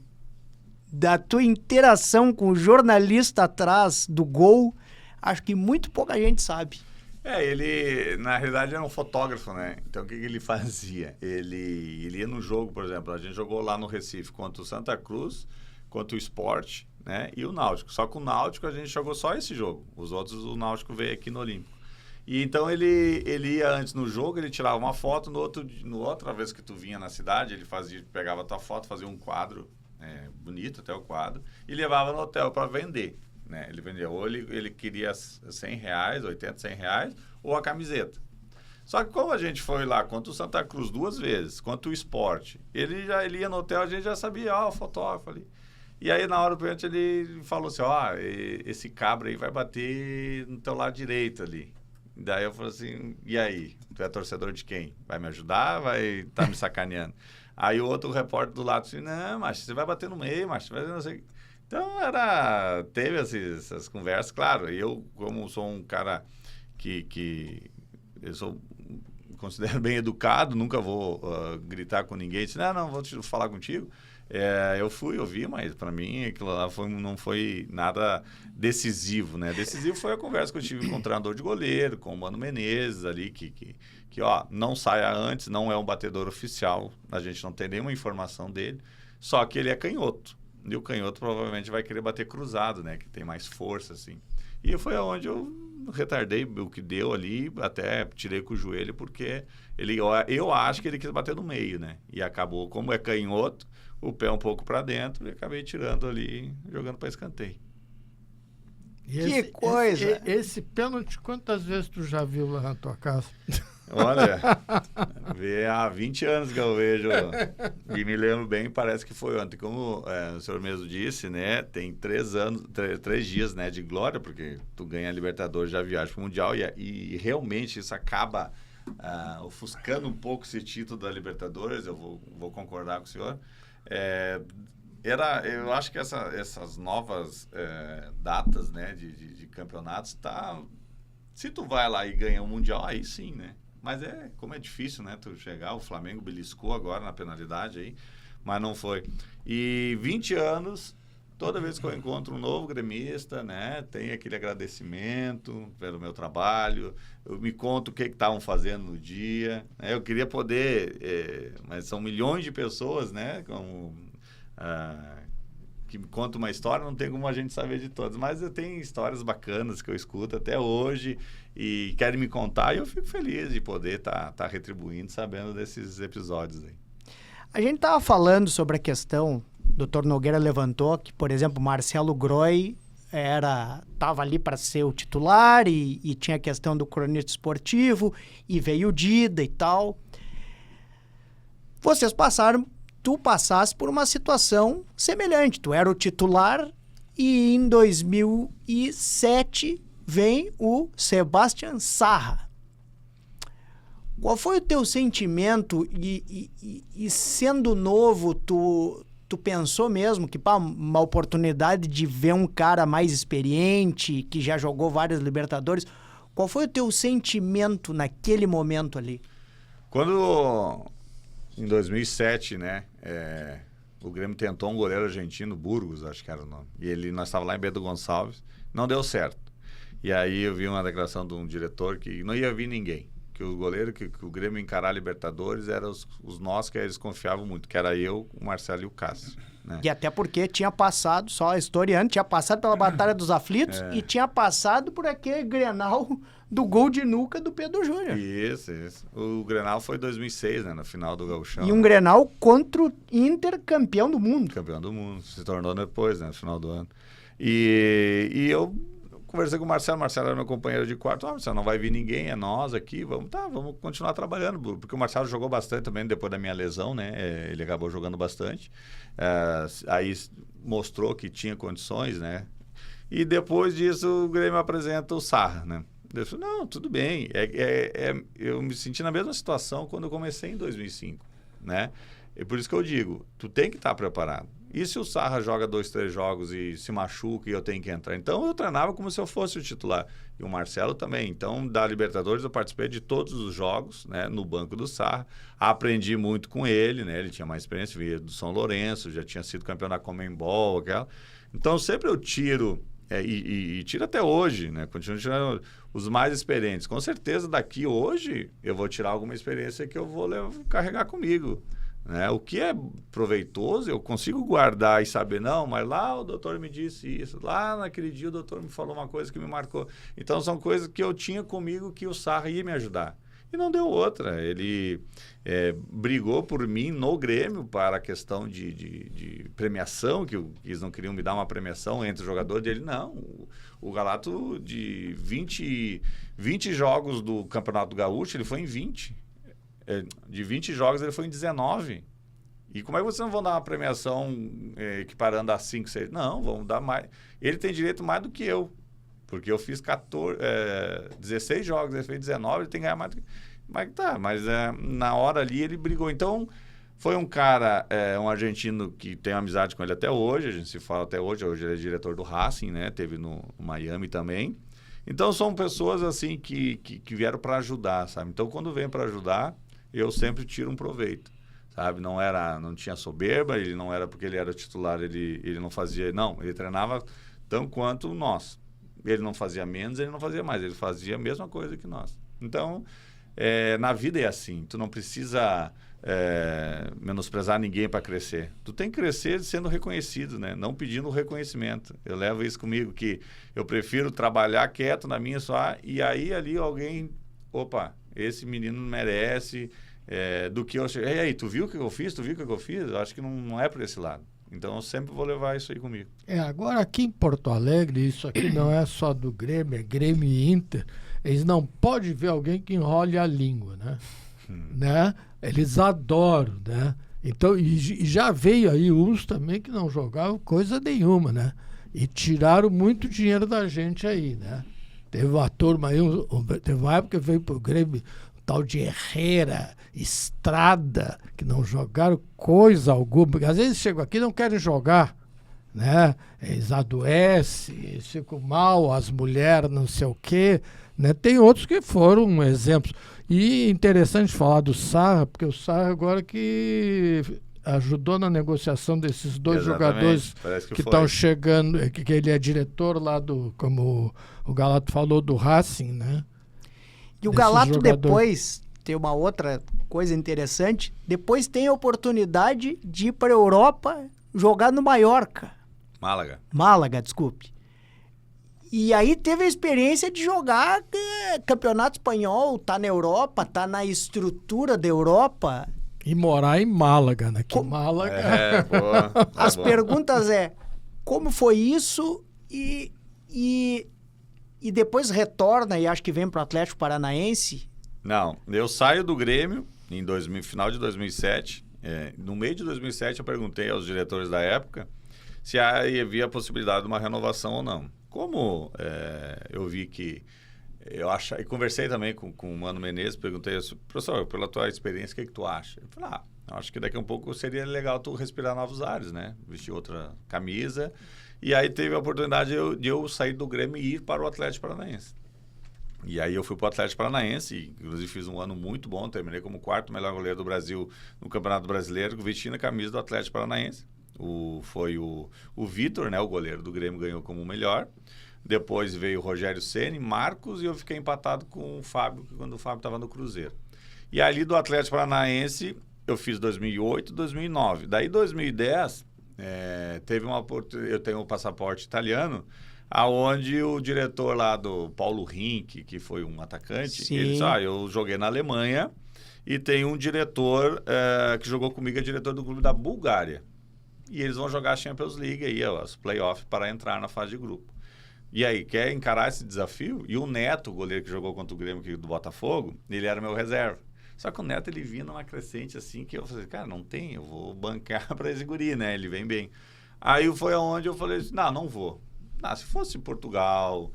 da tua interação com o jornalista atrás do gol, acho que muito pouca gente sabe. Ele, na realidade, era um fotógrafo, né? Então, o que ele fazia? Ele ia no jogo, por exemplo, a gente jogou lá no Recife contra o Santa Cruz, contra o Sport, né? E o Náutico. Só que o Náutico, a gente jogou só esse jogo. Os outros, o Náutico veio aqui no Olímpico. E então, ele ia antes no jogo, ele tirava uma foto, no outra vez que tu vinha na cidade, ele pegava a tua foto, fazia um quadro, bonito até o quadro, e levava no hotel para vender. Né? Ele vendia, ou ele queria R$100, 80, R$100, ou a camiseta. Só que como a gente foi lá contra o Santa Cruz 2 vezes, contra o Sport, ele ia no hotel, a gente já sabia, o fotógrafo ali. E aí, na hora do pênalti, ele falou assim, esse cabra aí vai bater no teu lado direito ali. Daí eu falei assim, e aí? Tu é torcedor de quem? Vai me ajudar? Vai tá me sacaneando? Aí o outro repórter do lado disse, não, mas você vai bater no meio, mas vai não sei. Então, teve essas conversas, claro. Eu, como sou um cara que eu considero bem educado, nunca vou gritar com ninguém, disse, não, vou falar contigo. Eu ouvi, mas para mim aquilo lá não foi nada decisivo, né? Decisivo foi a conversa que eu tive com o treinador de goleiro, com o Mano Menezes ali, que não saia antes, não é um batedor oficial, a gente não tem nenhuma informação dele, só que ele é canhoto. E o canhoto provavelmente vai querer bater cruzado, né? Que tem mais força, assim. E foi onde eu retardei o que deu ali, até tirei com o joelho, porque eu acho que ele quis bater no meio, né? E acabou, como é canhoto, o pé um pouco para dentro, e acabei tirando ali, jogando para escanteio. Que coisa! Esse pênalti, quantas vezes tu já viu lá na tua casa? Olha, há 20 anos que eu vejo e me lembro bem, parece que foi ontem. Como o senhor mesmo disse, né? Tem 3 dias, né, de glória, porque tu ganha a Libertadores, já viaja para o Mundial e realmente isso acaba ofuscando um pouco esse título da Libertadores. Eu vou concordar com o senhor. Eu acho que essas novas datas, né, de campeonatos, se tu vai lá e ganha o Mundial, aí sim, né? Mas como é difícil, né? Tu chegar, o Flamengo beliscou agora na penalidade aí, mas não foi. E 20 anos, toda vez que eu encontro um novo gremista, né? Tem aquele agradecimento pelo meu trabalho, eu me conto o que estavam fazendo no dia, né? Eu queria poder, mas são milhões de pessoas, né? Que me conta uma história, não tem como a gente saber de todas, mas eu tenho histórias bacanas que eu escuto até hoje e querem me contar, e eu fico feliz de poder tá retribuindo, sabendo desses episódios aí. A gente estava falando sobre a questão, o Dr. Nogueira levantou que, por exemplo, Marcelo Groy estava ali para ser o titular e tinha a questão do cronista esportivo e veio o Dida e tal. Vocês passaram tu passasse por uma situação semelhante. Tu era o titular e em 2007 vem o Sebastian Saha. Qual foi o teu sentimento e sendo novo, tu pensou mesmo que uma oportunidade de ver um cara mais experiente, que já jogou várias Libertadores, qual foi o teu sentimento naquele momento ali? Quando, em 2007, né, o Grêmio tentou um goleiro argentino, Burgos, acho que era o nome, e nós estávamos lá em Bento Gonçalves, não deu certo. E aí eu vi uma declaração de um diretor que não ia vir ninguém, que o goleiro que o Grêmio encarar a Libertadores eram os nós que eles confiavam muito, que era eu, o Marcelo e o Cássio. Né? E até porque tinha passado, só historiando, tinha passado pela Batalha dos Aflitos e tinha passado por aquele Grenal do gol de nuca do Pedro Júnior. Isso. O Grenal foi em 2006, né, no final do Gauchão. E um Grenal contra o Inter, campeão do mundo. Campeão do mundo, se tornou depois, né, no final do ano. E eu conversei com o Marcelo era meu companheiro de quarto. Marcelo, não vai vir ninguém, é nós aqui, vamos continuar trabalhando, porque o Marcelo jogou bastante também depois da minha lesão, né, ele acabou jogando bastante, aí mostrou que tinha condições, né, e depois disso o Grêmio apresenta o Saha, né. Eu falei, não, tudo bem, eu me senti na mesma situação quando eu comecei em 2005, né, e por isso que eu digo, tu tem que estar preparado. E se o Saha joga 2, 3 jogos e se machuca e eu tenho que entrar? Então, eu treinava como se eu fosse o titular. E o Marcelo também. Então, da Libertadores, eu participei de todos os jogos, né, no banco do Saha. Aprendi muito com ele, né? Ele tinha mais experiência, veio do São Lourenço, já tinha sido campeão da Conmebol, aquela. Então, sempre eu tiro, e tiro até hoje, né? Continuo tirando os mais experientes. Com certeza, daqui hoje, eu vou tirar alguma experiência que eu vou carregar comigo. Né? O que é proveitoso, eu consigo guardar e saber, não, mas lá o doutor me disse isso, lá naquele dia o doutor me falou uma coisa que me marcou. Então, são coisas que eu tinha comigo que o Saha ia me ajudar. E não deu outra. Ele brigou por mim no Grêmio para a questão de premiação, que eles não queriam me dar uma premiação entre os jogadores dele. Não, o Galato de 20 jogos do Campeonato Gaúcho, ele foi em 20. De 20 jogos, ele foi em 19. E como é que vocês não vão dar uma premiação equiparando a 5, 6? Não, vamos dar mais. Ele tem direito mais do que eu. Porque eu fiz 16 jogos, ele fez 19, ele tem que ganhar mais do que... Mas na hora ali ele brigou. Então, foi um cara, um argentino que tem amizade com ele até hoje, a gente se fala até hoje. Hoje ele é diretor do Racing, né? Teve no Miami também. Então, são pessoas assim que vieram para ajudar, sabe? Então, quando vem para ajudar, eu sempre tiro um proveito, sabe? Não tinha soberba, ele não era porque ele era titular, ele não fazia... Não, ele treinava tão quanto nós. Ele não fazia menos, ele não fazia mais, ele fazia a mesma coisa que nós. Então, na vida é assim, tu não precisa menosprezar ninguém para crescer. Tu tem que crescer sendo reconhecido, né? Não pedindo reconhecimento. Eu levo isso comigo, que eu prefiro trabalhar quieto na minha só, e aí ali alguém... Opa, esse menino merece, do que eu... E aí, tu viu o que eu fiz? Tu viu o que eu fiz? Eu acho que não é por esse lado. Então, eu sempre vou levar isso aí comigo. Agora aqui em Porto Alegre, isso aqui não é só do Grêmio, é Grêmio e Inter. Eles não podem ver alguém que enrole a língua, né? Né? Eles adoram, né? Então, e já veio aí uns também que não jogavam coisa nenhuma, né? E tiraram muito dinheiro da gente aí, né? Teve uma turma aí, teve uma época que veio pro Grêmio, tal de Herrera, Estrada, que não jogaram coisa alguma, porque às vezes chegam aqui e não querem jogar, né? Eles adoecem, eles ficam mal, as mulheres não sei o quê, né? Tem outros que foram exemplos. E interessante falar do Saha, porque o Saha agora que ajudou na negociação desses dois jogadores que estão chegando, que ele é diretor lá como o Galato falou, do Racing, né? E o Galato depois, tem uma outra coisa interessante, depois tem a oportunidade de ir para a Europa jogar no Mallorca. Málaga, desculpe. E aí teve a experiência de jogar campeonato espanhol, tá na Europa, tá na estrutura da Europa. E morar em Málaga, né? Que Málaga... As perguntas como foi isso e depois retorna e acho que vem pro Atlético Paranaense? Não, eu saio do Grêmio final de 2007, No meio de 2007, eu perguntei aos diretores da época se havia a possibilidade de uma renovação ou não. Como eu vi que... e conversei também com o Mano Menezes, perguntei, professor, pela tua experiência, o que tu acha? Ele falou, eu acho que daqui a um pouco seria legal tu respirar novos ares, né? Vestir outra camisa. E aí teve a oportunidade de eu sair do Grêmio e ir para o Atlético Paranaense. E aí eu fui para o Atlético Paranaense, inclusive fiz um ano muito bom, terminei como o 4º melhor goleiro do Brasil no Campeonato Brasileiro, vestindo a camisa do Atlético Paranaense. Foi o Vitor, né, o goleiro do Grêmio, ganhou como o melhor. Depois veio o Rogério Ceni, Marcos, e eu fiquei empatado com o Fábio, quando o Fábio estava no Cruzeiro. E ali do Atlético Paranaense, eu fiz 2008, 2009. Daí 2010, eu tenho o passaporte italiano, aonde o diretor lá do Paulo Rink, que foi um atacante, Sim. ele disse, eu joguei na Alemanha e tem um diretor que jogou comigo, é diretor do clube da Bulgária. E eles vão jogar a Champions League aí, os playoffs, para entrar na fase de grupo. E aí, quer encarar esse desafio? E o Neto, o goleiro que jogou contra o Grêmio aqui do Botafogo, ele era meu reserva. Só que o Neto, ele vinha numa crescente assim, que eu falei, cara, não tem, eu vou bancar para esse guri, né? Ele vem bem. Aí foi aonde eu falei assim, não vou. Se fosse Portugal,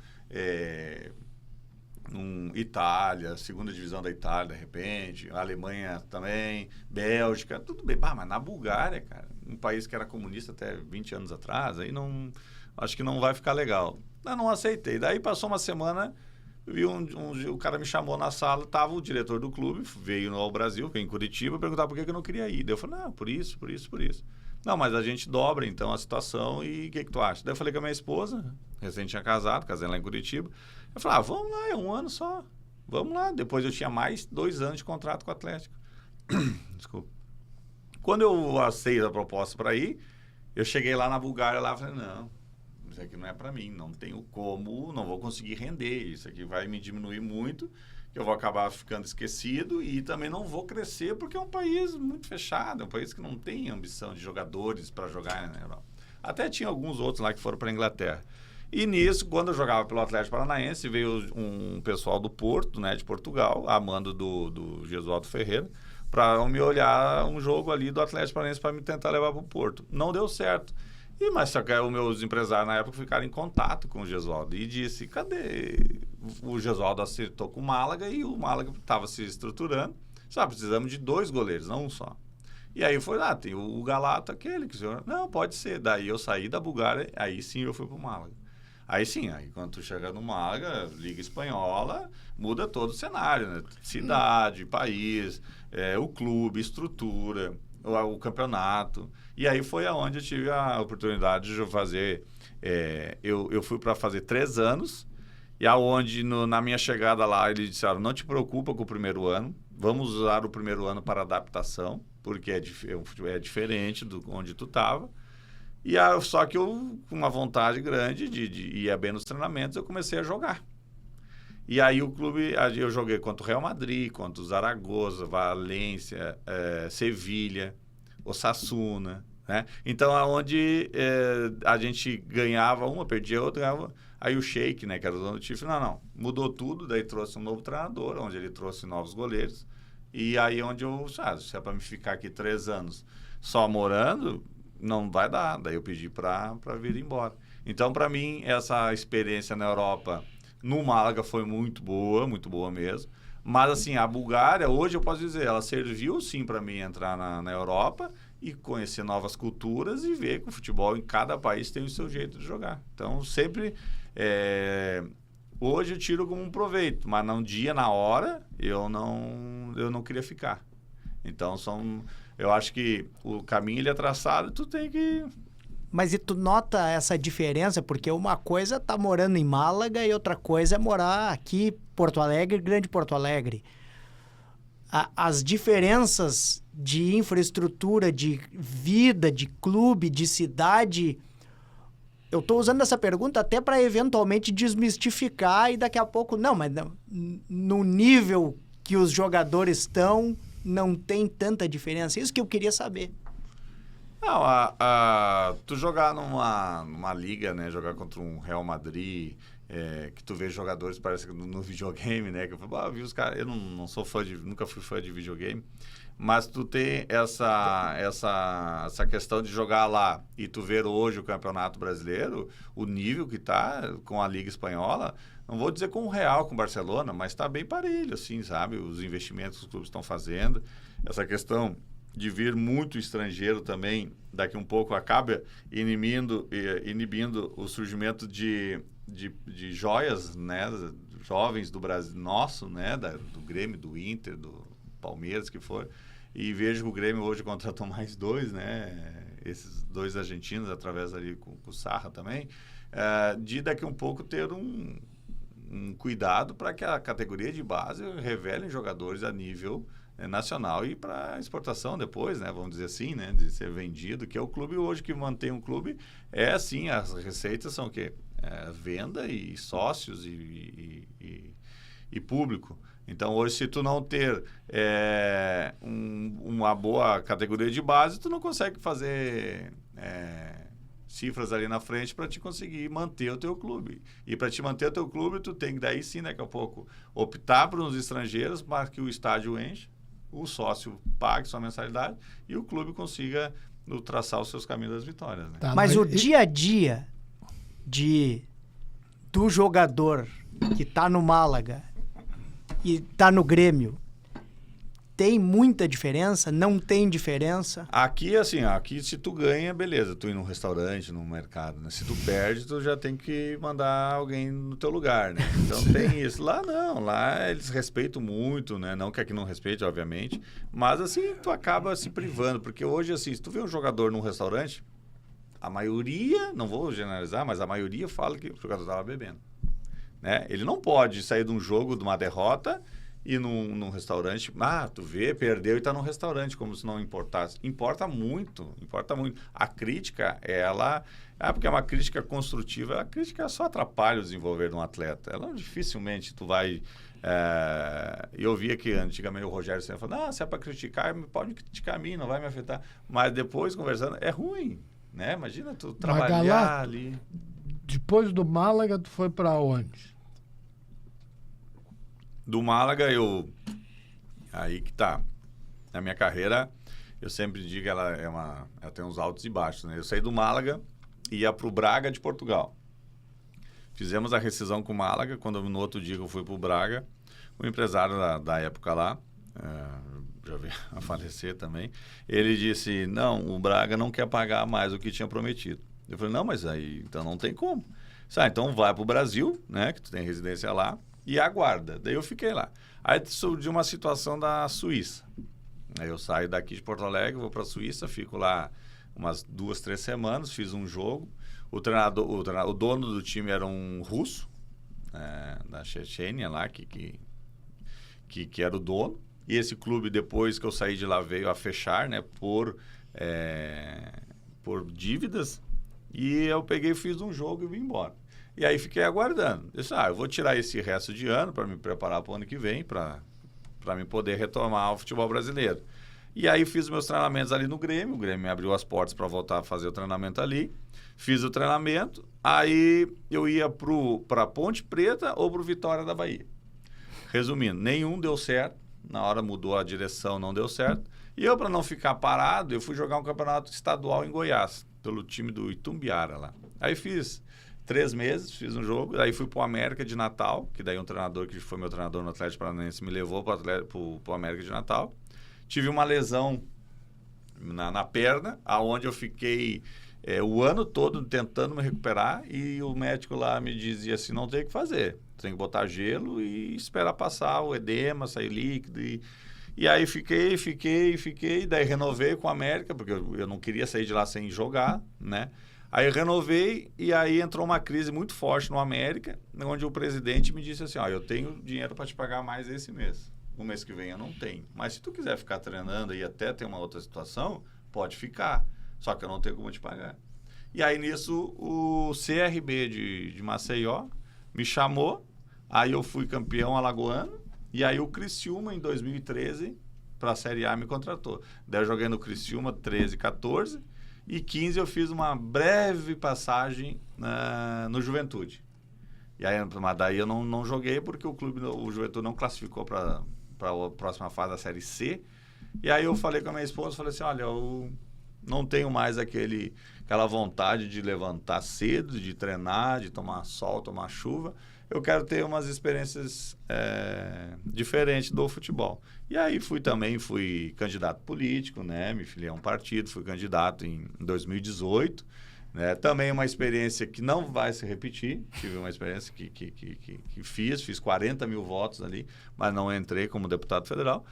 Itália, segunda divisão da Itália, de repente, Alemanha também, Bélgica, tudo bem. Mas na Bulgária, cara, um país que era comunista até 20 anos atrás, aí acho que não vai ficar legal. Eu não aceitei. Daí passou uma semana, o cara me chamou na sala, estava o diretor do clube, veio ao Brasil, veio em Curitiba, perguntava por que eu não queria ir. Daí eu falei, por isso. Não, mas a gente dobra, então, a situação e o que tu acha? Daí eu falei com a minha esposa, recém tinha casei lá em Curitiba. Eu falei, vamos lá, é um ano só. Vamos lá. Depois eu tinha mais 2 anos de contrato com o Atlético. Desculpa. Quando eu aceito a proposta para ir, eu cheguei lá na Bulgária, lá, falei, não, isso aqui não é para mim, não tenho como, não vou conseguir render, isso aqui vai me diminuir muito, que eu vou acabar ficando esquecido e também não vou crescer, porque é um país muito fechado, é um país que não tem ambição de jogadores para jogar na Europa. Até tinha alguns outros lá que foram para a Inglaterra. E nisso, quando eu jogava pelo Atlético Paranaense, veio um pessoal do Porto, né, de Portugal, a mando do Gesualdo Ferreira, para me olhar um jogo ali do Atlético Paranaense para me tentar levar para o Porto. Não deu certo. Mas só que os meus empresários na época ficaram em contato com o Gesualdo e disse, cadê? O Gesualdo acertou com o Málaga e o Málaga estava se estruturando. Precisamos de 2 goleiros, não um só. E aí foi lá, tem o Galato, aquele que o senhor... Não, pode ser. Daí eu saí da Bulgária, aí sim eu fui para o Málaga. Aí sim, aí quando tu chega no Málaga, Liga Espanhola, muda todo o cenário, né? Cidade, país, o clube, estrutura, o campeonato. E aí foi aonde eu tive a oportunidade de fazer... eu fui para fazer 3 anos, e aonde na minha chegada lá, eles disseram, não te preocupa com o primeiro ano, vamos usar o primeiro ano para adaptação, porque é diferente do onde tu estava. Só que eu, com uma vontade grande de ir bem nos treinamentos, eu comecei a jogar. E aí o clube, eu joguei contra o Real Madrid, contra o Zaragoza, Valência, Sevilha, Osasuna, né? Então, aonde a gente ganhava uma, perdia outra, ganhava. Aí o Sheik, né, que era o dono do time, não, mudou tudo, daí trouxe um novo treinador, onde ele trouxe novos goleiros. E aí onde se é para me ficar aqui 3 anos só morando, não vai dar. Daí eu pedi para vir embora. Então, para mim, essa experiência na Europa, no Málaga, foi muito boa mesmo. Mas, assim, a Bulgária, hoje eu posso dizer, ela serviu, sim, para mim entrar na Europa e conhecer novas culturas e ver que o futebol em cada país tem o seu jeito de jogar. Então, sempre... hoje eu tiro como um proveito, mas num dia, na hora, eu não queria ficar. Então, eu acho que o caminho ele é traçado e tu tem que... Mas e tu nota essa diferença? Porque uma coisa é tá morando em Málaga e outra coisa é morar aqui, Porto Alegre, Grande Porto Alegre. As diferenças de infraestrutura, de vida, de clube, de cidade... Eu estou usando essa pergunta até para eventualmente desmistificar e daqui a pouco... Não, mas no nível que os jogadores estão, não tem tanta diferença. Isso que eu queria saber. Não, tu jogar numa liga, né? Jogar contra um Real Madrid, que tu vê jogadores, parece que no videogame, né? Que eu falo, vi os caras, eu não sou fã nunca fui fã de videogame, mas tu tem essa questão de jogar lá e tu ver hoje o Campeonato Brasileiro, o nível que tá com a Liga Espanhola, não vou dizer com o Real, com o Barcelona, mas tá bem parelho, assim, sabe? Os investimentos que os clubes estão fazendo, essa questão de vir muito estrangeiro também, daqui um pouco acaba inibindo o surgimento de joias, né, jovens do Brasil, nosso, né, do Grêmio, do Inter, do Palmeiras, que for, e vejo que o Grêmio hoje contratou mais 2, né, esses 2 argentinos, através ali com o Sarra também, de daqui um pouco ter um cuidado para que a categoria de base revele jogadores a nível nacional e para exportação depois, né, vamos dizer assim, né, de ser vendido, que é o clube hoje que mantém um clube, assim, as receitas são o quê? Venda e sócios e público. Então, hoje, se tu não ter uma boa categoria de base, tu não consegue fazer cifras ali na frente para te conseguir manter o teu clube. E para te manter o teu clube, tu tem que, daí sim, daqui a pouco, optar por uns estrangeiros para que o estádio enche, o sócio pague sua mensalidade e o clube consiga traçar os seus caminhos das vitórias. Né? Tá, Mas o dia a dia do jogador que tá no Málaga e tá no Grêmio, tem muita diferença? Não tem diferença? Aqui, assim, aqui se tu ganha, beleza, tu ir num restaurante, num mercado, né? Se tu perde, tu já tem que mandar alguém no teu lugar, né? Então tem isso. Lá não, lá eles respeitam muito, né? Não que aqui não respeite, obviamente, mas assim, tu acaba se privando, porque hoje, assim, se tu vê um jogador num restaurante, a maioria, não vou generalizar, mas a maioria fala que o jogador estava bebendo, né? Ele não pode sair de um jogo, de uma derrota, ir num restaurante, tu vê, perdeu e está num restaurante, como se não importasse. Importa muito. A crítica, porque é uma crítica construtiva, a crítica só atrapalha o desenvolver de um atleta. Ela dificilmente tu vai... eu via que antigamente o Rogério sempre falava, se é para criticar, pode criticar a mim, não vai me afetar. Mas depois, conversando, é ruim, né? Imagina tu trabalhar Galato, ali. Depois do Málaga, tu foi para onde? Do Málaga, aí que tá. Na minha carreira, eu sempre digo que ela tem uns altos e baixos, né? Eu saí do Málaga e ia pro Braga de Portugal. Fizemos a rescisão com o Málaga, quando no outro dia que eu fui pro Braga, o empresário da época lá, já veio a falecer também, ele disse, não, o Braga não quer pagar mais o que tinha prometido. Eu falei, não, mas aí, então não tem como. Então vai pro Brasil, né, que tu tem residência lá, e aguarda. Daí eu fiquei lá. Aí surgiu uma situação da Suíça. Aí eu saio daqui de Porto Alegre, vou para a Suíça, fico lá umas 2, 3 semanas, fiz um jogo. O dono do time era um russo, da Chechênia lá, que era o dono. E esse clube, depois que eu saí de lá, veio a fechar, né, por dívidas. E eu peguei, fiz um jogo e vim embora. E aí fiquei aguardando. Disse, eu vou tirar esse resto de ano para me preparar para o ano que vem, para me poder retomar o futebol brasileiro. E aí fiz meus treinamentos ali no Grêmio. O Grêmio me abriu as portas para voltar a fazer o treinamento ali. Fiz o treinamento. Aí eu ia para Ponte Preta ou para o Vitória da Bahia. Resumindo, nenhum deu certo. Na hora mudou a direção, não deu certo. E eu, para não ficar parado, eu fui jogar um campeonato estadual em Goiás, pelo time do Itumbiara lá. Aí fiz 3 meses, fiz um jogo, aí fui pro América de Natal, que daí um treinador que foi meu treinador no Atlético Paranaense me levou pro América de Natal. Tive uma lesão na perna, aonde eu fiquei o ano todo tentando me recuperar e o médico lá me dizia assim, não tem o que fazer, tem que botar gelo e esperar passar o edema, sair líquido e aí fiquei, daí renovei com o América, porque eu não queria sair de lá sem jogar, né? Aí eu renovei e aí entrou uma crise muito forte no América, onde o presidente me disse assim, eu tenho dinheiro para te pagar mais esse mês. O mês que vem eu não tenho. Mas se tu quiser ficar treinando e até ter uma outra situação, pode ficar. Só que eu não tenho como te pagar. E aí nisso o CRB de Maceió me chamou, aí eu fui campeão alagoano, e aí o Criciúma em 2013 para a Série A me contratou. Daí eu joguei no Criciúma 13, 14, E 15 eu fiz uma breve passagem no Juventude. E aí, mas daí eu não joguei porque o Juventude não classificou para a próxima fase da Série C. E aí eu falei com a minha esposa, falei assim, olha, eu não tenho mais aquela vontade de levantar cedo, de treinar, de tomar sol, tomar chuva. Eu quero ter umas experiências diferentes do futebol. E aí fui candidato político, né? Me filiei a um partido, fui candidato em 2018. Né? Também uma experiência que não vai se repetir. Tive uma experiência que fiz 40 mil votos ali, mas não entrei como deputado federal.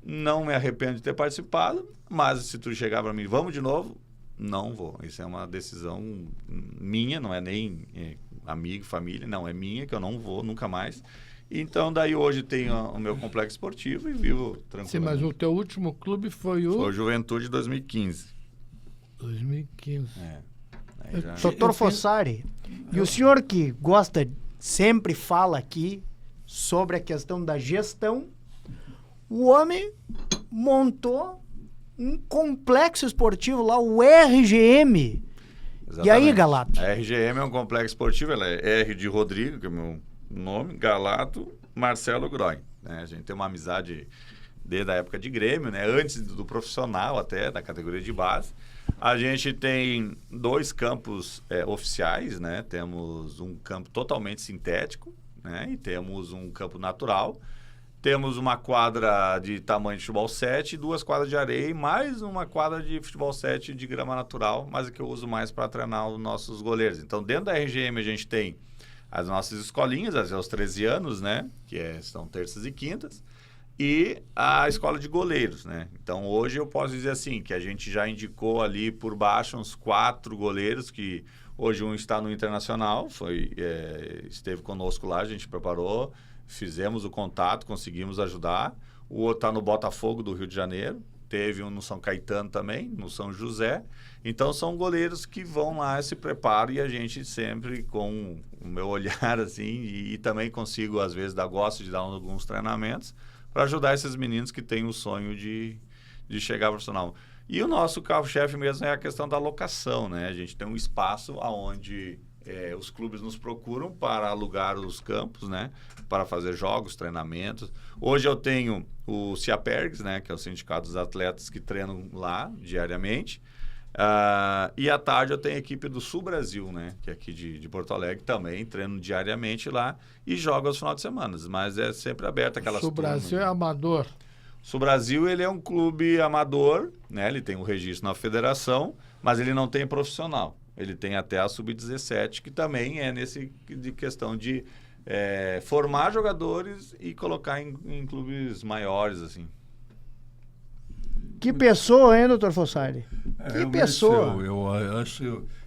Não me arrependo de ter participado, mas se tu chegar para mim, vamos de novo, não vou. Isso é uma decisão minha, não é nem amigo, família, não, é minha, que eu não vou nunca mais. Então, daí hoje tenho o meu complexo esportivo e vivo tranquilo. Sim, mas o teu último clube foi o... Foi o Juventude 2015. 2015. Doutor Fossari, e o senhor que gosta, sempre fala aqui sobre a questão da gestão, o homem montou um complexo esportivo lá, o RGM. Exatamente. E aí, Galato? A RGM é um complexo esportivo, ela é R de Rodrigo, que é o meu nome, Galato, Marcelo Groy. Né? A gente tem uma amizade desde a época de Grêmio, né? Antes do profissional até, da categoria de base. A gente tem 2 campos oficiais, né? Temos um campo totalmente sintético, né? E temos um campo natural. Temos uma quadra de tamanho de futebol 7, 2 quadras de areia e mais uma quadra de futebol 7 de grama natural, mas é que eu uso mais para treinar os nossos goleiros. Então, dentro da RGM, a gente tem as nossas escolinhas, até os 13 anos, né? Que são terças e quintas. E a escola de goleiros, né? Então, hoje eu posso dizer assim, que a gente já indicou ali por baixo uns 4 goleiros, que hoje um está no Internacional, esteve conosco lá, a gente preparou, fizemos o contato, conseguimos ajudar. O outro está no Botafogo do Rio de Janeiro, teve um no São Caetano também, no São José. Então, são goleiros que vão lá, se preparam e a gente sempre, com o meu olhar, assim, e também consigo, às vezes, gosto de dar alguns treinamentos, para ajudar esses meninos que têm o sonho de chegar ao profissional. E o nosso carro-chefe mesmo é a questão da locação, né? A gente tem um espaço onde os clubes nos procuram para alugar os campos, né? Para fazer jogos, treinamentos. Hoje eu tenho o CIAPERGS, né? Que é o Sindicato dos Atletas que treinam lá diariamente. E à tarde eu tenho a equipe do Sul Brasil, né? Que é aqui de Porto Alegre também, treino diariamente lá e jogo aos finais de semana, mas é sempre aberto aquelas Sul Brasil é amador. Sul Brasil, ele é um clube amador, né? Ele tem um registro na federação, mas ele não tem profissional. Ele tem até a Sub-17, que também é de questão de formar jogadores e colocar em clubes maiores, assim. Que pessoa, hein, doutor Fossari? Que pessoa.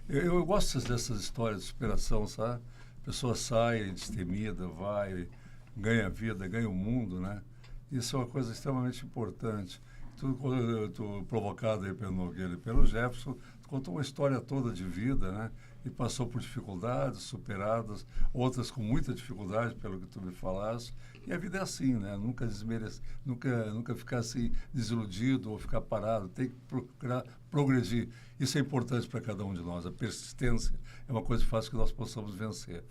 Eu gosto dessas histórias de superação, sabe? A pessoa sai destemida, vai, ganha vida, ganha o mundo, né? Isso é uma coisa extremamente importante. Tu provocado aí pelo Nogueira e pelo Jefferson, contou uma história toda de vida, né? E passou por dificuldades superadas, outras com muita dificuldade, pelo que tu me falaste. E a vida é assim, né? Nunca desmerecer, nunca ficar assim desiludido ou ficar parado. Tem que procurar progredir. Isso é importante para cada um de nós. A persistência é uma coisa que faz que nós possamos vencer.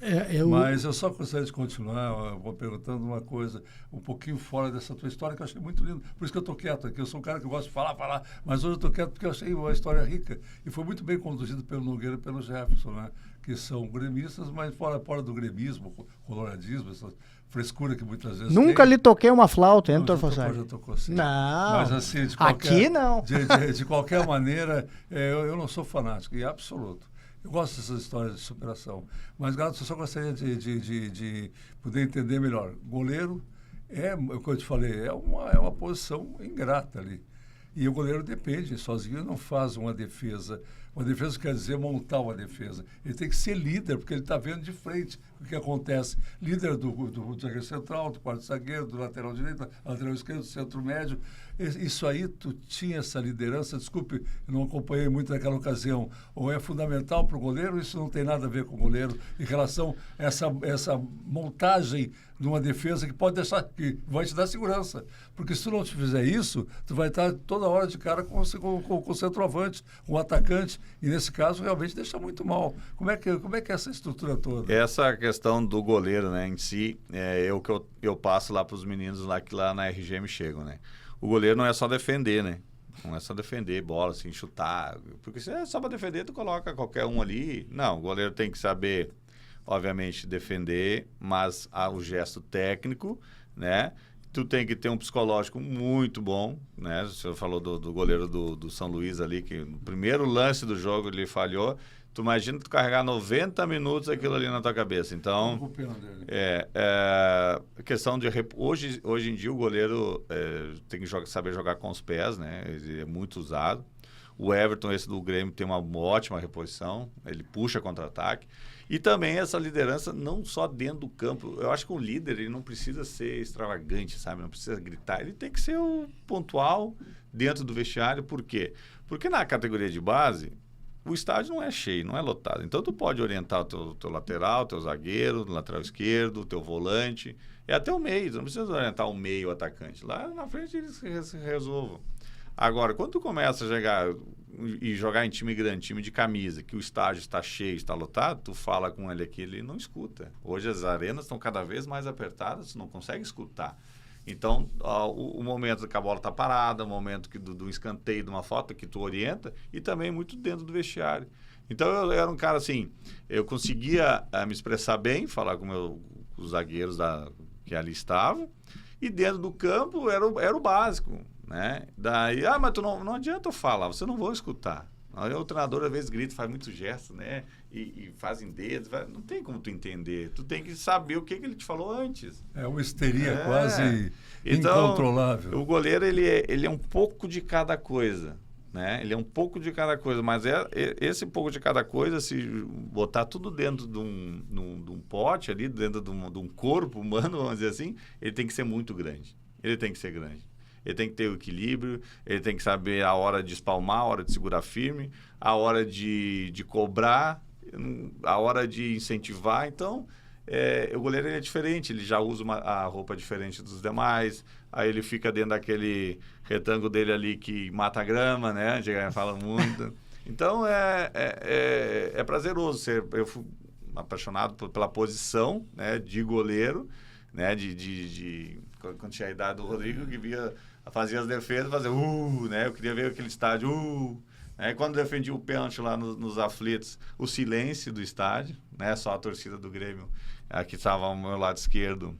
Mas eu só gostaria de continuar perguntando uma coisa um pouquinho fora dessa tua história, que eu achei muito linda. Por isso que eu estou quieto aqui. Eu sou um cara que gosta de falar, mas hoje eu estou quieto porque eu achei uma história rica. E foi muito bem conduzida pelo Nogueira e pelo Jefferson, né? Que são gremistas, mas fora do gremismo, coloradismo, essa frescura que muitas vezes Nunca tem. lhe toquei uma flauta, hein, doutor Fossari? Fossari? Já tocou sim. Não, mas, assim, de qualquer, aqui não. De qualquer maneira, eu não sou fanático, em absoluto. Eu gosto dessas histórias de superação. Mas, Gato, eu só gostaria de poder entender melhor. Goleiro o que eu te falei, é uma posição ingrata ali. E o goleiro depende, sozinho não faz uma defesa. Uma defesa quer dizer montar uma defesa. Ele tem que ser líder, porque ele está vendo de frente o que acontece? Líder do zagueiro central, do quarto zagueiro, do lateral direito, lateral esquerdo, do centro médio. Isso aí, tu tinha essa liderança, desculpe, eu não acompanhei muito naquela ocasião, ou é fundamental para o goleiro, isso não tem nada a ver com o goleiro, em relação a essa montagem de uma defesa que pode deixar, que vai te dar segurança. Porque se tu não te fizer isso, tu vai estar toda hora de cara com o centroavante, com o atacante, e nesse caso realmente deixa muito mal. Como é que é essa estrutura toda? Essa questão do goleiro, né, em si, eu passo lá para os meninos lá que lá na RGM chegam, né? O goleiro não é só defender, né? Não é só defender bola, assim, chutar. Porque se é só para defender, tu coloca qualquer um ali. Não, o goleiro tem que saber, obviamente, defender, mas o gesto técnico, né? Tu tem que ter um psicológico muito bom, né? O senhor falou do goleiro do São Luís ali, que no primeiro lance do jogo ele falhou. Tu imagina tu carregar 90 minutos aquilo ali na tua cabeça. Então, questão de... Hoje em dia o goleiro tem que saber jogar com os pés, né? Ele é muito usado. O Everton, esse do Grêmio, tem uma ótima reposição. Ele puxa contra-ataque. E também essa liderança não só dentro do campo. Eu acho que o líder ele não precisa ser extravagante, sabe? Não precisa gritar. Ele tem que ser o pontual dentro do vestiário. Por quê? Porque na categoria de base... O estádio não é cheio, não é lotado. Então, tu pode orientar o teu lateral, o teu zagueiro, o lateral esquerdo, o teu volante. É até o meio. Tu não precisa orientar o meio, o atacante. Lá na frente eles se resolvam. Agora, quando tu começa a jogar em time grande, time de camisa, que o estádio está cheio, está lotado, tu fala com ele aqui, ele não escuta. Hoje as arenas estão cada vez mais apertadas, tu não consegue escutar. Então, o momento que a bola está parada, o momento do escanteio, de uma falta que tu orienta, e também muito dentro do vestiário. Então, eu era um cara assim, eu conseguia me expressar bem, falar com os zagueiros que ali estavam, e dentro do campo era o básico, né? Daí, mas tu não adianta eu falar, você não vai escutar. Aí o treinador às vezes grita, faz muito gesto, né? E fazem dedos, não tem como tu entender. Tu tem que saber o que ele te falou antes. É uma histeria quase então, incontrolável. O goleiro, ele é um pouco de cada coisa, né? Ele é um pouco de cada coisa, mas esse pouco de cada coisa, se botar tudo dentro de um pote ali, dentro de um corpo humano, vamos dizer assim, ele tem que ser muito grande. Ele tem que ser grande. Ele tem que ter o equilíbrio, ele tem que saber a hora de espalmar, a hora de segurar firme, a hora de cobrar, a hora de incentivar. Então, o goleiro ele é diferente, ele já usa a roupa diferente dos demais, aí ele fica dentro daquele retângulo dele ali que mata a grama, né? A gente fala muito. Então, é prazeroso eu fui apaixonado pela posição, né, de goleiro, né, quando tinha a idade do Rodrigo, que fazia as defesas, fazia né? Eu queria ver aquele estádio, né? Quando defendi o pênalti lá nos aflitos, o silêncio do estádio, né? Só a torcida do Grêmio, que estava ao meu lado esquerdo,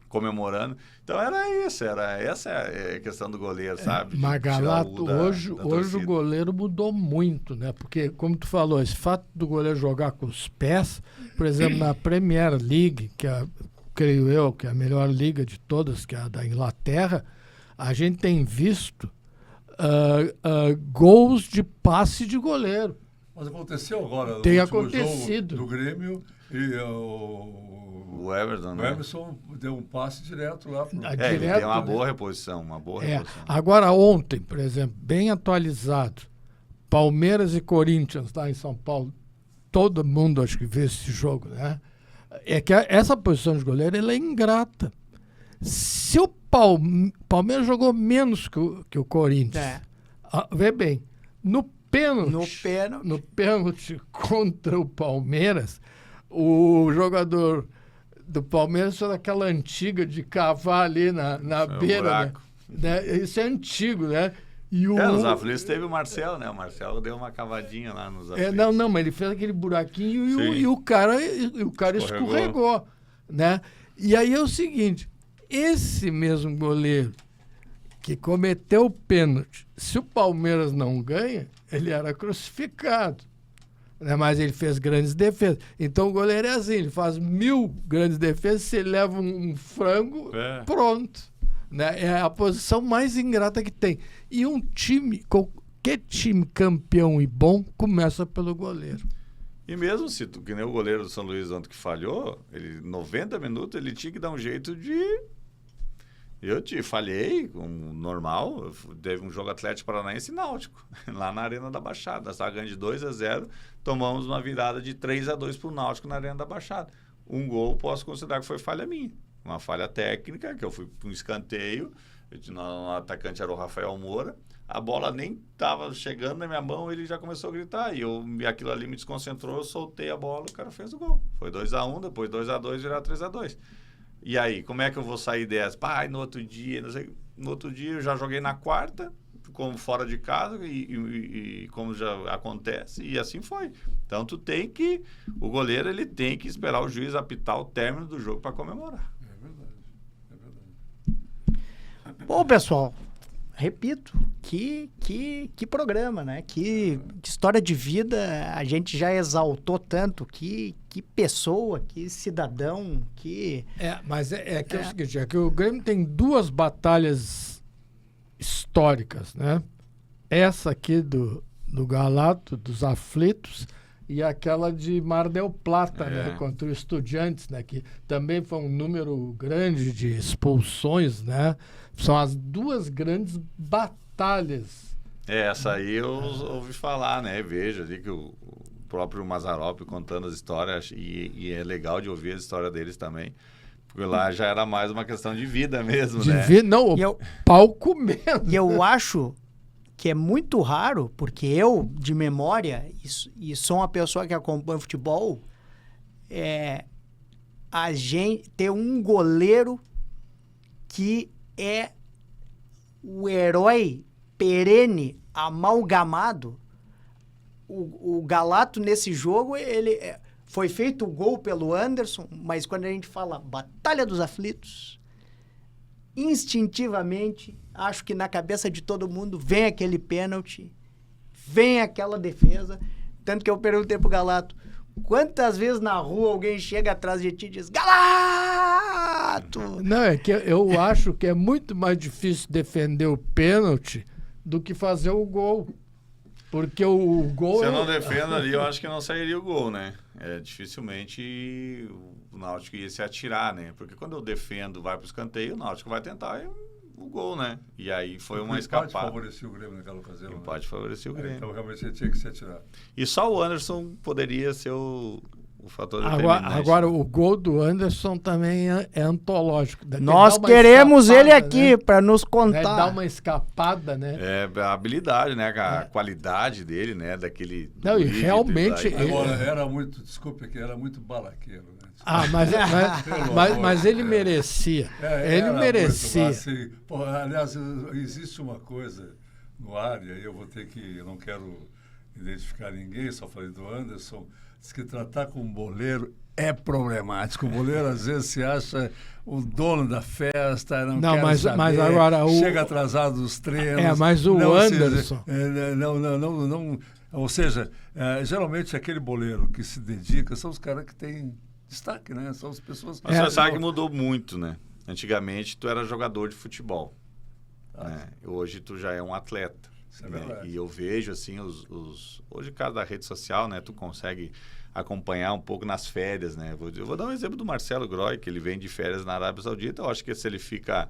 comemorando. Então era essa é a questão do goleiro, sabe? Mas Galato, hoje o goleiro mudou muito, né? Porque, como tu falou, esse fato do goleiro jogar com os pés, por exemplo, na Premier League, creio eu, que é a melhor liga de todas, que é a da Inglaterra, a gente tem visto gols de passe de goleiro. Mas aconteceu agora. Tem no último acontecido. jogo do Grêmio e o Everton, né? O Everton deu um passe direto lá. Ele tem uma boa reposição, Agora, ontem, por exemplo, bem atualizado, Palmeiras e Corinthians lá em São Paulo, todo mundo acho que vê esse jogo, né? É que essa posição de goleiro ela é ingrata. Se o Palmeiras jogou menos que o Corinthians, vê bem, no pênalti contra o Palmeiras, o jogador do Palmeiras foi daquela antiga de cavar ali na beira. Né? Isso é antigo, né? Nos aflitos teve o Marcel, né? O Marcel deu uma cavadinha lá nos aflitos. Não, mas ele fez aquele buraquinho e o cara escorregou, né? E aí é o seguinte, esse mesmo goleiro que cometeu o pênalti, se o Palmeiras não ganha, ele era crucificado, né? Mas ele fez grandes defesas. Então o goleiro é assim, ele faz 1000 grandes defesas, se ele leva um frango, pronto. Né? É a posição mais ingrata que tem. E qualquer time campeão e bom começa pelo goleiro. E mesmo se tu, que nem o goleiro do São Luís ontem que falhou, ele 90 minutos ele tinha que dar um jeito de... falhei, como normal, teve um jogo Atlético Paranaense e Náutico, lá na Arena da Baixada. Nós estávamos ganhando de 2-0, tomamos uma virada de 3-2 para o Náutico na Arena da Baixada. Um gol posso considerar que foi falha minha. Uma falha técnica, que eu fui para um escanteio, o atacante era o Rafael Moura, a bola nem estava chegando na minha mão, ele já começou a gritar, e aquilo ali me desconcentrou, eu soltei a bola, o cara fez o gol. Foi 2-1, depois 2-2, virar 3-2. E aí, como é que eu vou sair dessa? No outro dia, não sei, no outro dia eu já joguei na quarta, como fora de casa, e como já acontece, e assim foi. Então, o goleiro ele tem que esperar o juiz apitar o término do jogo para comemorar. É verdade. Bom, pessoal, repito, que programa, né? Que história de vida a gente já exaltou tanto, que pessoa, que cidadão, que... Mas é o seguinte, é que o Grêmio tem 2 batalhas históricas, né? Essa aqui do Galato, dos aflitos, e aquela de Mar del Plata, né? Contra o Estudiantes, né? Que também foi um número grande de expulsões, né? São as 2 grandes batalhas. Essa aí eu ouvi falar, né? Vejo ali que o próprio Mazzaropi contando as histórias, e é legal de ouvir a história deles também, porque lá já era mais uma questão de vida mesmo, né? Não, palco mesmo. E eu acho que é muito raro, porque eu, de memória, e sou uma pessoa que acompanha futebol, a gente ter um goleiro que é o herói perene, amalgamado. O Galato, nesse jogo, foi feito o gol pelo Anderson, mas quando a gente fala Batalha dos Aflitos, instintivamente, acho que na cabeça de todo mundo vem aquele pênalti, vem aquela defesa. Tanto que eu perguntei pro Galato, quantas vezes na rua alguém chega atrás de ti e diz, Galato! Não, é que eu acho que é muito mais difícil defender o pênalti do que fazer o gol. Porque o gol... Se eu não defendo ali, eu acho que não sairia o gol, né? Dificilmente o Náutico ia se atirar, né? Porque quando eu defendo, vai pro escanteio, o Náutico vai tentar o gol, né? E aí foi uma escapada. O empate favorecia o Grêmio naquela ocasião. O empate favorecia o Grêmio. Então realmente ele tinha que se atirar. E só o Anderson poderia ser o fator determinante. Agora, o gol do Anderson também é antológico. Nós queremos ele aqui, né, para nos contar. Dá uma escapada, né? A habilidade, né? A qualidade dele, né? Daquele... Não, e realmente... Agora, era muito... Desculpe, que era muito balaqueiro, né? Mas ele merecia. Ele merecia. Assim, aliás, existe uma coisa no ar, e aí eu vou ter que... Eu não quero identificar ninguém, só falei do Anderson. Diz que tratar com um boleiro é problemático. O boleiro, às vezes, se acha o dono da festa, não quer saber, mas agora chega atrasado dos treinos. Mas o Anderson... Ou seja, geralmente aquele boleiro que se dedica são os caras que têm destaque, né? São as pessoas... Mas você sabe que mudou muito, né? Antigamente, tu era jogador de futebol. Né? Hoje, tu já é um atleta. Isso é verdade. E eu vejo, assim, hoje, por causa da rede social, né? Tu consegue acompanhar um pouco nas férias, né? Eu vou dar um exemplo do Marcelo Groy, que ele vem de férias na Arábia Saudita. Eu acho que se ele fica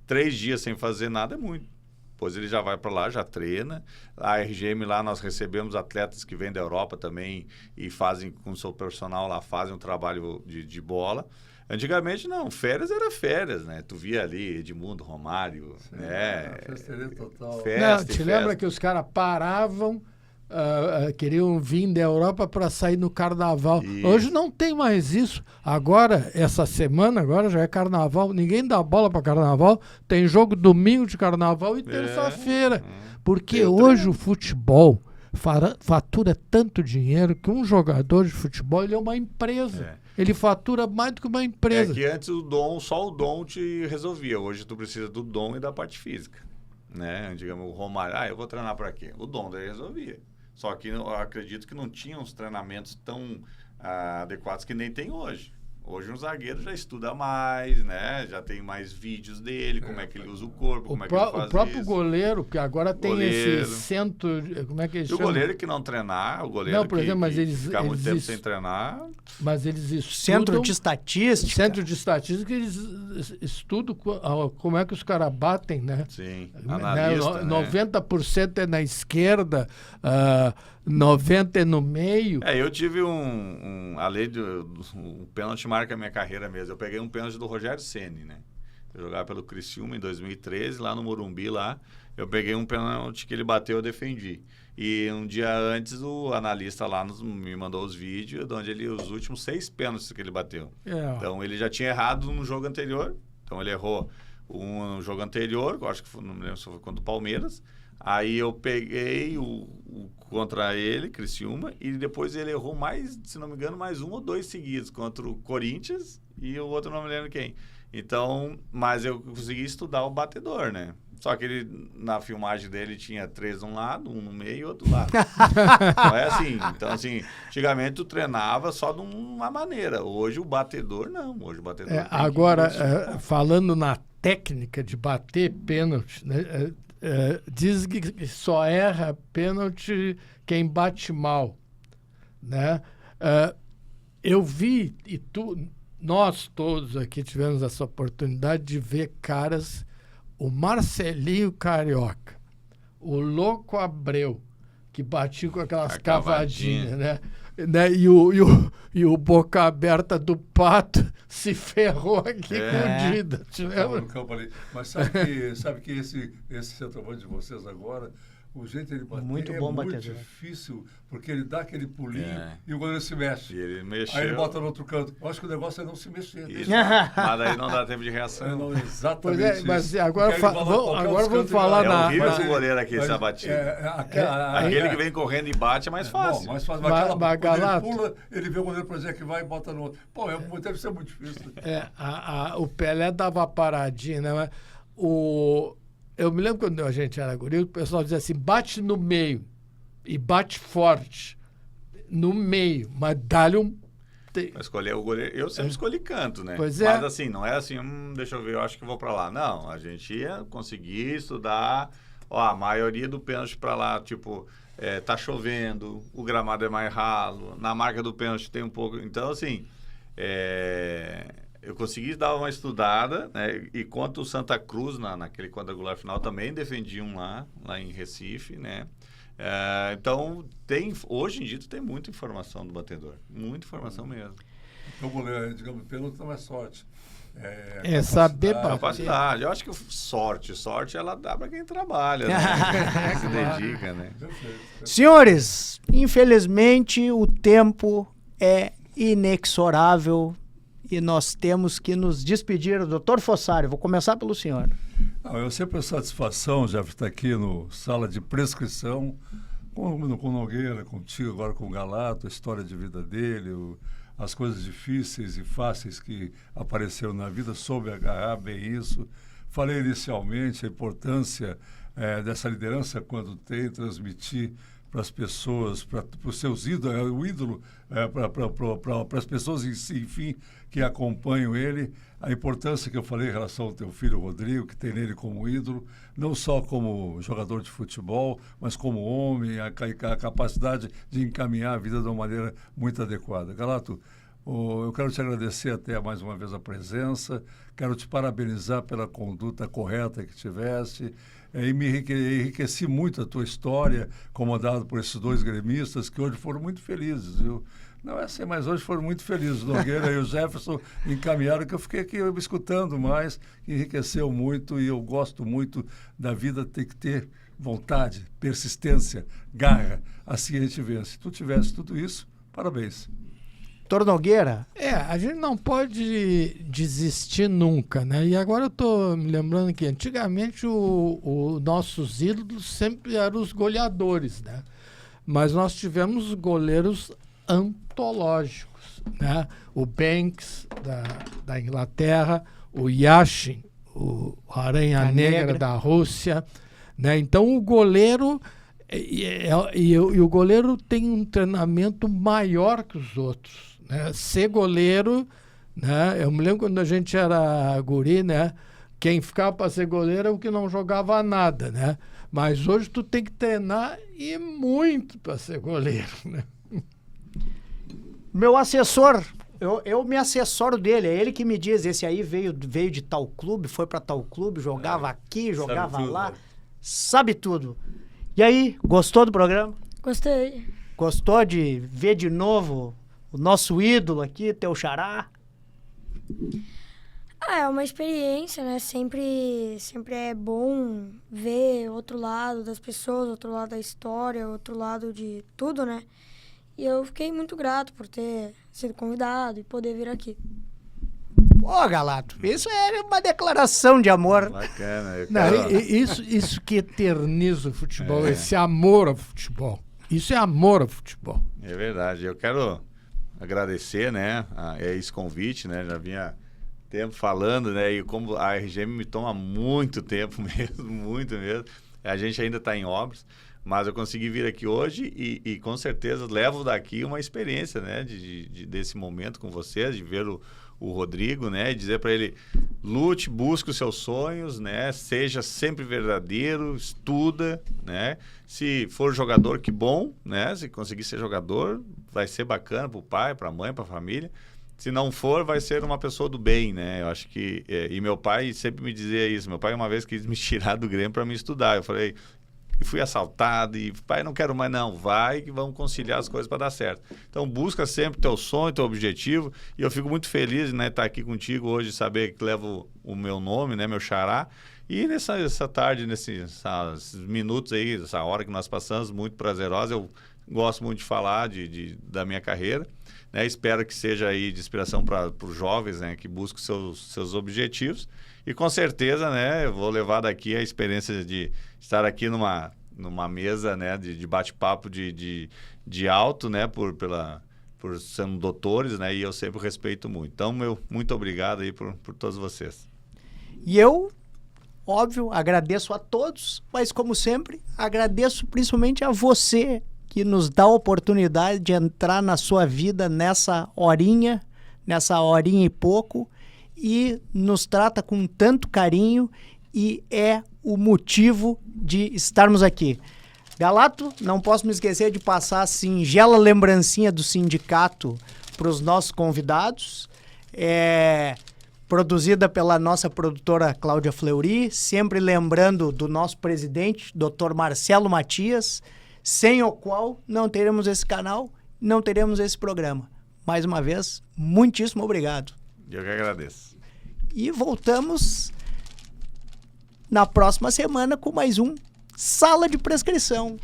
3 dias sem fazer nada, é muito. Depois ele já vai para lá, já treina. A RGM lá, nós recebemos atletas que vêm da Europa também e fazem, com o seu personal lá, fazem um trabalho de bola. Antigamente, não. Férias era férias, né? Tu via ali Edmundo, Romário, sim, né? Festeira total. Lembra que os caras paravam, queriam vir da Europa para sair no carnaval. Isso. Hoje não tem mais isso. Agora, essa semana, agora já é carnaval. Ninguém dá bola para carnaval. Tem jogo domingo de carnaval e terça-feira. Porque hoje o futebol fatura tanto dinheiro que um jogador de futebol ele é uma empresa. Ele fatura mais do que uma empresa. É que antes só o dom te resolvia. Hoje tu precisa do dom e da parte física. Né? Digamos, o Romário, eu vou treinar para quê? O dom daí resolvia. Só que eu acredito que não tinha uns treinamentos tão adequados que nem tem hoje. Hoje um zagueiro já estuda mais, né? Já tem mais vídeos dele, como é que ele usa o corpo, como é que ele faz O próprio isso. goleiro, que agora tem Goleiro. esse centro... Como é que eles E o chamam? goleiro que não treinar, o goleiro Não, por que, exemplo, mas que eles- ficar muito eles tempo es- sem treinar, Mas eles estudam... Centro de estatística. Centro de estatística, eles estudam como é que os caras batem, né? sim, Né? analista, né? 90% é na esquerda, 90% é no meio. Eu tive além um pênalti marca a minha carreira mesmo. Eu peguei um pênalti do Rogério Ceni, né? Eu jogava pelo Criciúma em 2013, lá no Morumbi, lá. Eu peguei um pênalti que ele bateu, eu defendi. E um dia antes, o analista lá me mandou os vídeos, de os últimos 6 pênaltis que ele bateu. Então, ele já tinha errado no jogo anterior. Então, ele errou no jogo anterior, eu acho que não me lembro se foi contra o Palmeiras. Aí eu peguei o contra ele, Criciúma, e depois ele errou mais, se não me engano, mais 1 ou 2 seguidos contra o Corinthians e o outro não me lembro quem. Então, mas eu consegui estudar o batedor, né? Só que ele, na filmagem dele, tinha 3 de um lado, 1 no meio e outro do lado. Não é assim. Então, assim, antigamente tu treinava só de uma maneira. Hoje o batedor, não. Hoje o batedor tem que Agora, diversificar. falando na técnica de bater pênalti, né? Diz que só erra pênalti quem bate mal, né? Eu vi, e nós todos aqui tivemos essa oportunidade de ver caras, o Marcelinho Carioca, o Louco Abreu, que batiam com aquelas A cavadinha. cavadinhas, né? E o Boca Aberta do Pato se ferrou aqui com o Dida. Te Estava lembra? no campo ali. Mas sabe que esse centroavante de vocês agora, o jeito de bater Muito é bom muito batedor. difícil, porque ele dá aquele pulinho É. e o goleiro se mexe. E ele mexeu. Aí ele bota no outro canto. Eu acho que o negócio é não se mexer. Isso. Mas aí não dá tempo de É, reação. não, Pois exatamente é, mas isso. agora Porque ele vai lá, qualquer agora outro vamos canto, falar ele É na... horrível na- esse goleiro aqui, esse abatido. Aquele que vem correndo e bate é mais fácil. Bom, mais fácil. Mas Quando ele Galato- pula, ele vê o goleiro, por exemplo, que vai e bota no outro. Pô, deve ser muito difícil. O Pelé dava paradinha, né? Mas eu me lembro quando a gente era guri, o pessoal dizia assim, bate no meio e bate forte no meio, mas dá-lhe um... Pra escolher o goleiro, eu sempre escolhi canto, né? Pois é. Mas assim, não é assim, deixa eu ver, eu acho que vou pra lá. Não, a gente ia conseguir estudar, a maioria do pênalti pra lá, tipo, tá chovendo, o gramado é mais ralo, na marca do pênalti tem um pouco... Então, assim, eu consegui dar uma estudada, né? E quanto o Santa Cruz, naquele quadrangular final, também defendi um lá em Recife, né? Então, hoje em dia, tu tem muita informação do batedor. Muita informação mesmo. O goleiro, digamos, pênalti não é sorte. É saber capacidade. bater. Capacidade. Eu acho que sorte ela dá para quem trabalha, né? Se dedica, né? Perfeito. Senhores, infelizmente o tempo é inexorável e nós temos que nos despedir. Doutor Fossário, vou começar pelo senhor. Eu sempre a satisfação, Jeff, estar aqui no Sala de Prescrição, com Nogueira, contigo, agora com o Galato, a história de vida dele, as coisas difíceis e fáceis que apareceram na vida, soube agarrar bem isso. Falei inicialmente a importância dessa liderança quando tem, transmitir para as pessoas, para os seus ídolos, o ídolo, para as pessoas, enfim, que acompanham ele, a importância que eu falei em relação ao teu filho Rodrigo, que tem nele como ídolo, não só como jogador de futebol, mas como homem, a capacidade de encaminhar a vida de uma maneira muito adequada. Galato, eu quero te agradecer até mais uma vez a presença, quero te parabenizar pela conduta correta que tiveste, e me enriqueci muito a tua história, comandado por esses 2 gremistas que hoje foram muito felizes, viu? Não é assim, mas hoje foram muito felizes. O Nogueira e o Jefferson encaminharam, que eu fiquei aqui escutando mais, que enriqueceu muito, e eu gosto muito da vida, ter que ter vontade, persistência, garra, assim a gente vence. Se tu tivesse tudo isso, parabéns. Doutor Nogueira, A gente não pode desistir nunca, né? E agora eu estou me lembrando que antigamente os nossos ídolos sempre eram os goleadores, né? Mas nós tivemos goleiros antológicos, né? O Banks, da Inglaterra, o Yashin, o Aranha Negra da Rússia, né? Então o goleiro... E o goleiro tem um treinamento maior que os outros, né? Ser goleiro né? Eu me lembro quando a gente era guri, né? Quem ficava para ser goleiro é o que não jogava nada, né? Mas hoje tu tem que treinar e muito para ser goleiro, né? Meu assessor, eu me assessoro dele, é ele que me diz, esse aí veio de tal clube, foi para tal clube, jogava aqui, jogava tudo, lá, né? sabe tudo. E aí, gostou do programa? Gostei. Gostou de ver de novo o nosso ídolo aqui, teu xará? É uma experiência, né? Sempre é bom ver outro lado das pessoas, outro lado da história, outro lado de tudo, né? E eu fiquei muito grato por ter sido convidado e poder vir aqui. Pô, Galato, isso é uma declaração de amor. Bacana. Eu Não, quero... isso que eterniza o futebol, esse amor ao futebol. Isso é amor ao futebol. É verdade. Eu quero agradecer, né, esse convite, né? Já vinha tempo falando, né? E como a RGM me toma muito tempo mesmo, muito mesmo. A gente ainda está em obras, mas eu consegui vir aqui hoje e com certeza levo daqui uma experiência, né? Desse momento com vocês, de ver o Rodrigo, né? E dizer para ele, lute, busque os seus sonhos, né? Seja sempre verdadeiro, estuda, né? Se for jogador, que bom, né? Se conseguir ser jogador, vai ser bacana para o pai, para a mãe, para a família. Se não for, vai ser uma pessoa do bem, né? Eu acho que... E meu pai sempre me dizia isso. Meu pai uma vez quis me tirar do Grêmio para me estudar. Eu falei... E fui assaltado e, pai, não quero mais não. Vai que vamos conciliar as coisas para dar certo. Então, busca sempre teu sonho, teu objetivo. E eu fico muito feliz, né? Estar aqui contigo hoje, saber que levo o meu nome, né? Meu xará. E nessa tarde, nesses minutos aí, essa hora que nós passamos, muito prazerosa. Eu gosto muito de falar da minha carreira. Né? Espero que seja aí de inspiração para os jovens, né? Que buscam seus objetivos. E com certeza, né? Eu vou levar daqui a experiência de estar aqui numa mesa, né? De bate-papo de alto, né? Por serem doutores, né? E eu sempre respeito muito. Então, muito obrigado aí por todos vocês. E eu, óbvio, agradeço a todos, mas como sempre, agradeço principalmente a você que nos dá a oportunidade de entrar na sua vida nessa horinha e pouco, e nos trata com tanto carinho e é o motivo de estarmos aqui. Galato, não posso me esquecer de passar a singela lembrancinha do sindicato para os nossos convidados. Produzida pela nossa produtora Cláudia Fleury, sempre lembrando do nosso presidente, Dr. Marcelo Matias, sem o qual não teremos esse canal, não teremos esse programa. Mais uma vez, muitíssimo obrigado. Eu que agradeço. E voltamos na próxima semana com mais um Sala de Prescrição.